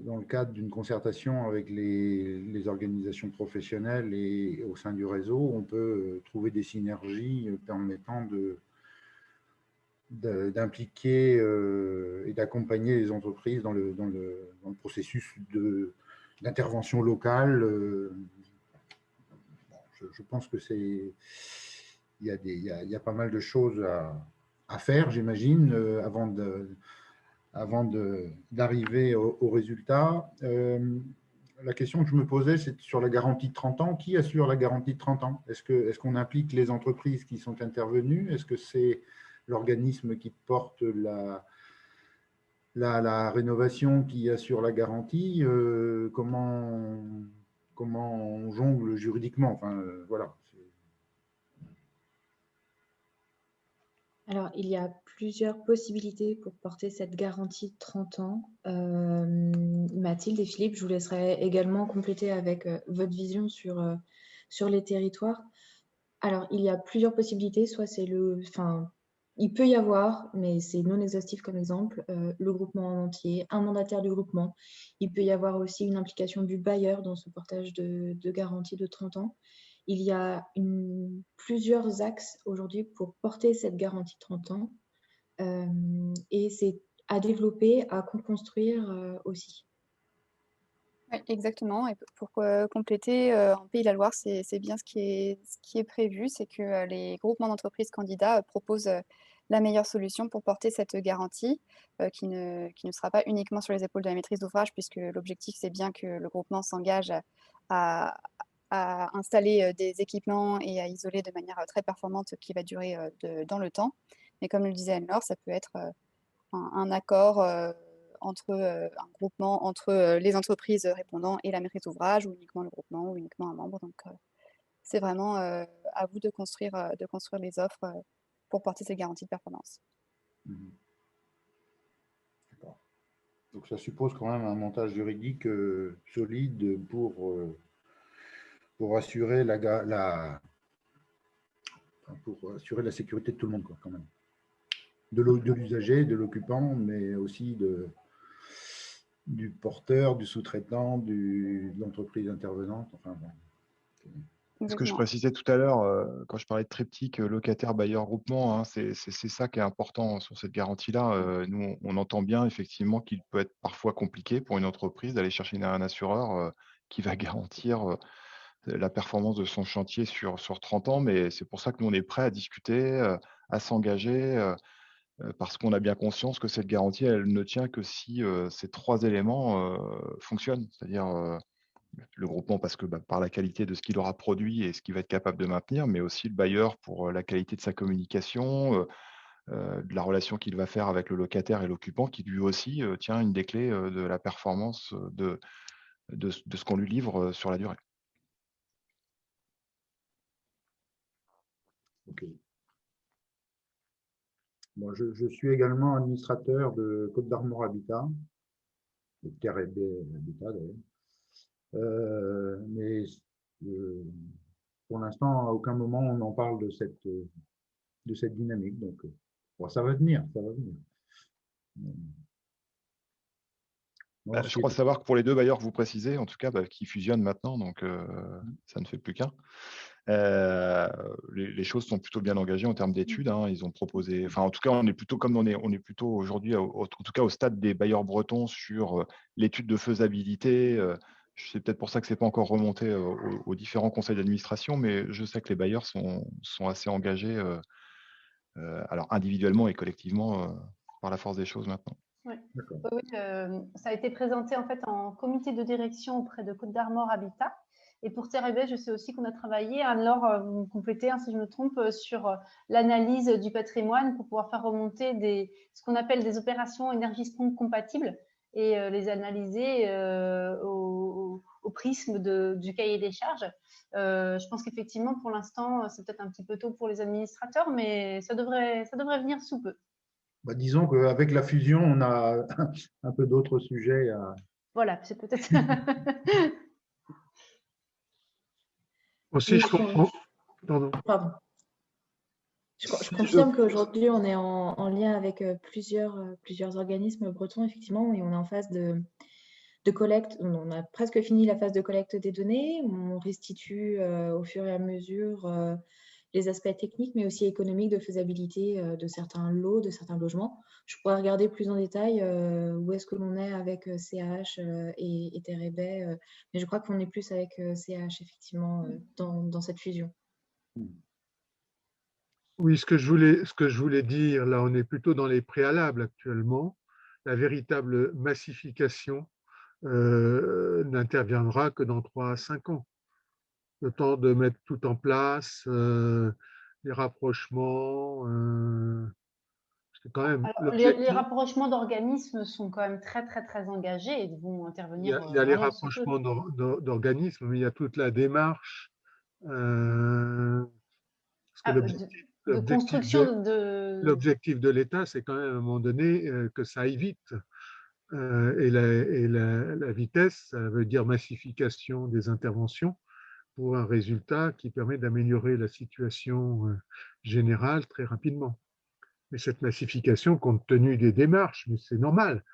[SPEAKER 1] dans le cadre d'une concertation avec les organisations professionnelles et au sein du réseau, on peut trouver des synergies permettant d'impliquer et d'accompagner les entreprises dans le processus d'intervention locale. Je pense que il y a pas mal de choses à faire, j'imagine, avant d'arriver au résultat. La question que je me posais, c'est sur la garantie de 30 ans. Qui assure la garantie de 30 ans? Est-ce qu'on implique les entreprises qui sont intervenues? Est-ce que c'est l'organisme qui porte la rénovation qui assure la garantie? Comment on jongle juridiquement? Enfin, voilà.
[SPEAKER 5] Alors, il y a plusieurs possibilités pour porter cette garantie de 30 ans. Mathilde et Philippe, je vous laisserai également compléter avec votre vision sur les territoires. Alors, il y a plusieurs possibilités. Soit c'est il peut y avoir, mais c'est non exhaustif comme exemple, le groupement en entier, un mandataire du groupement. Il peut y avoir aussi une implication du bailleur dans ce portage de garantie de 30 ans. Il y a plusieurs axes aujourd'hui pour porter cette garantie de 30 ans et c'est à développer, à construire aussi.
[SPEAKER 10] Oui, exactement. Et pour compléter, en Pays de la Loire, c'est bien ce qui est prévu, c'est que les groupements d'entreprises candidats proposent la meilleure solution pour porter cette garantie, qui ne sera pas uniquement sur les épaules de la maîtrise d'ouvrage, puisque l'objectif, c'est bien que le groupement s'engage à installer des équipements et à isoler de manière très performante qui va durer dans le temps. Mais comme le disait Anne-Laure, ça peut être un accord entre un groupement entre les entreprises répondant et la maîtrise d'ouvrage, ou uniquement le groupement, ou uniquement un membre. Donc, c'est vraiment à vous de construire les offres pour porter ces garanties de performance.
[SPEAKER 1] D'accord. Donc, ça suppose quand même un montage juridique solide pour assurer pour assurer la sécurité de tout le monde, quoi, quand même. De l'usager, de l'occupant, mais aussi du porteur, du sous-traitant, de l'entreprise intervenante. Enfin, bon.
[SPEAKER 6] Ce que je précisais tout à l'heure, quand je parlais de triptyque locataire, bailleur, groupement, hein, c'est ça qui est important sur cette garantie-là. Nous, on entend bien effectivement qu'il peut être parfois compliqué pour une entreprise d'aller chercher un assureur qui va garantir la performance de son chantier sur 30 ans, mais c'est pour ça que nous, on est prêt à discuter, à s'engager, parce qu'on a bien conscience que cette garantie, elle ne tient que si ces 3 éléments fonctionnent, c'est-à-dire le groupement parce que par la qualité de ce qu'il aura produit et ce qu'il va être capable de maintenir, mais aussi le bailleur pour la qualité de sa communication, de la relation qu'il va faire avec le locataire et l'occupant, qui lui aussi tient une des clés de la performance de ce qu'on lui livre sur la durée.
[SPEAKER 1] Ok. Bon, je suis également administrateur de Côte d'Armor Habitat, de Terre et Habitat d'ailleurs. Mais pour l'instant, à aucun moment on en parle de cette dynamique. Donc, bon, ça va venir, ça va venir.
[SPEAKER 6] Je crois savoir que pour les 2 bailleurs que vous précisez, en tout cas, qui fusionnent maintenant, donc ça ne fait plus qu'un. Les choses sont plutôt bien engagées en termes d'études. Hein. Ils ont proposé, enfin en tout cas, on est plutôt aujourd'hui, en tout cas au stade des bailleurs bretons sur l'étude de faisabilité. C'est peut-être pour ça que c'est pas encore remonté aux différents conseils d'administration, mais je sais que les bailleurs sont assez engagés, alors individuellement et collectivement, par la force des choses maintenant.
[SPEAKER 3] Oui, ça a été présenté en fait en comité de direction auprès de Côte d'Armor Habitat. Et pour Terre et Baie, je sais aussi qu'on a travaillé, Anne-Laure, vous me complétez si je me trompe, sur l'analyse du patrimoine pour pouvoir faire remonter ce qu'on appelle des opérations Energiesprong compatibles et les analyser au prisme du cahier des charges. Je pense qu'effectivement, pour l'instant, c'est peut-être un petit peu tôt pour les administrateurs, mais ça devrait venir sous peu.
[SPEAKER 1] Bah, disons qu'avec la fusion, on a un peu d'autres sujets à…
[SPEAKER 3] Voilà, c'est peut-être…
[SPEAKER 9] Aussi, je comprends…
[SPEAKER 5] Pardon. Je confirme qu'aujourd'hui, on est en lien avec plusieurs organismes bretons, effectivement, et on est en phase de collecte. On a presque fini la phase de collecte des données. On restitue au fur et à mesure les aspects techniques, mais aussi économiques de faisabilité de certains lots, de certains logements. Je pourrais regarder plus en détail où est-ce que l'on est avec CAH et Terre et Baie, mais je crois qu'on est plus avec CAH, effectivement, dans cette fusion.
[SPEAKER 9] Oui, ce que je voulais dire, là, on est plutôt dans les préalables actuellement. La véritable massification n'interviendra que dans 3 à 5 ans. Le temps de mettre tout en place, les rapprochements. C'est quand même
[SPEAKER 3] Alors, les rapprochements d'organismes sont quand même très, très, très engagés et vont intervenir.
[SPEAKER 9] Il y a les rapprochements d'organismes, mais il y a toute la démarche. L'objectif de l'État, c'est quand même à un moment donné que ça aille vite. Et la vitesse, ça veut dire massification des interventions pour un résultat qui permet d'améliorer la situation générale très rapidement. Mais cette massification, compte tenu des démarches, mais c'est normal,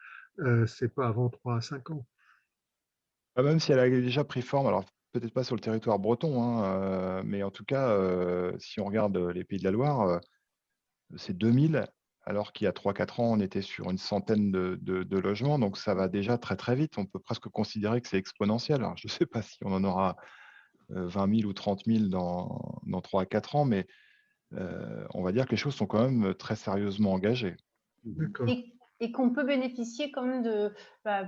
[SPEAKER 9] c'est pas avant 3 à 5 ans.
[SPEAKER 6] Même si elle a déjà pris forme, alors peut-être pas sur le territoire breton, hein, mais en tout cas, si on regarde les Pays de la Loire, c'est 2000, alors qu'il y a 3-4 ans, on était sur une centaine de logements, donc ça va déjà très très vite. On peut presque considérer que c'est exponentiel. Alors, je ne sais pas si on en aura 20 000 ou 30 000 dans 3 à 4 ans, mais on va dire que les choses sont quand même très sérieusement engagées.
[SPEAKER 3] Et qu'on peut bénéficier quand même de,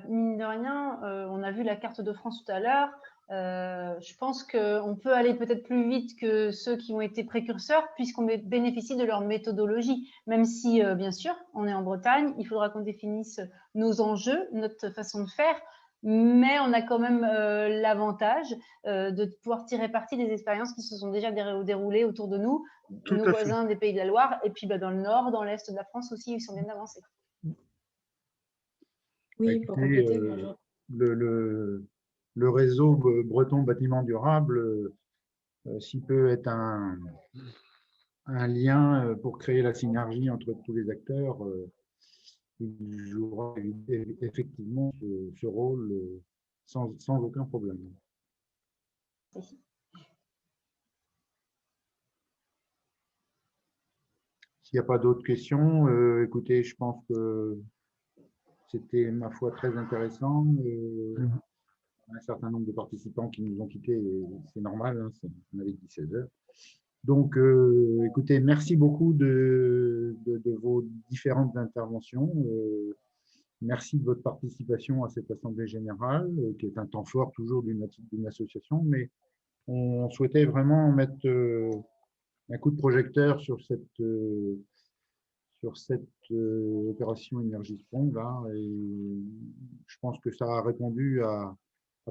[SPEAKER 3] mine de rien, on a vu la carte de France tout à l'heure, je pense qu'on peut aller peut-être plus vite que ceux qui ont été précurseurs puisqu'on bénéficie de leur méthodologie, même si, bien sûr, on est en Bretagne, il faudra qu'on définisse nos enjeux, notre façon de faire, mais on a quand même l'avantage de pouvoir tirer parti des expériences qui se sont déjà déroulées autour de nous, nos voisins des Pays de la Loire, et puis dans le nord, dans l'est de la France aussi, ils sont bien avancés.
[SPEAKER 5] Oui, pour compléter,
[SPEAKER 1] le réseau breton bâtiment durable, s'il peut être un lien pour créer la synergie entre tous les acteurs, il jouera effectivement ce rôle sans aucun problème. S'il n'y a pas d'autres questions, écoutez, je pense que c'était, ma foi, très intéressant. Un certain nombre de participants qui nous ont quittés, c'est normal, hein, on avait dit 16 heures. Donc, écoutez, merci beaucoup de vos différentes interventions. Merci de votre participation à cette Assemblée générale, qui est un temps fort toujours d'une association, mais on souhaitait vraiment mettre un coup de projecteur sur cette opération Énergie Sprong là, et je pense que ça a répondu à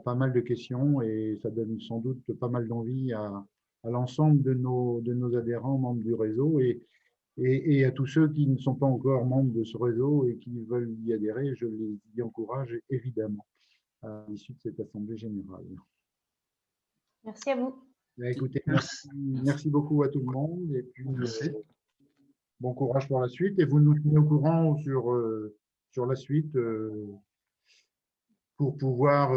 [SPEAKER 1] pas mal de questions et ça donne sans doute pas mal d'envie à l'ensemble de nos adhérents, membres du réseau et à tous ceux qui ne sont pas encore membres de ce réseau et qui veulent y adhérer, je les y encourage évidemment à l'issue de cette Assemblée générale.
[SPEAKER 3] Merci à vous.
[SPEAKER 1] Écoutez, merci beaucoup à tout le monde et puis bon courage pour la suite et vous nous tenez au courant sur la suite pour pouvoir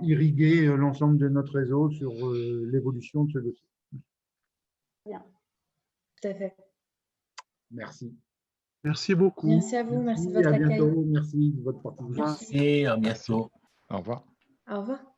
[SPEAKER 1] irriguer l'ensemble de notre réseau sur l'évolution de ce dossier.
[SPEAKER 3] Bien.
[SPEAKER 5] Tout à fait.
[SPEAKER 1] Merci.
[SPEAKER 9] Merci beaucoup.
[SPEAKER 5] Merci à vous, merci de votre accueil.
[SPEAKER 1] À bientôt, merci de votre participation.
[SPEAKER 12] Merci, à bientôt.
[SPEAKER 6] Au revoir.
[SPEAKER 5] Au revoir.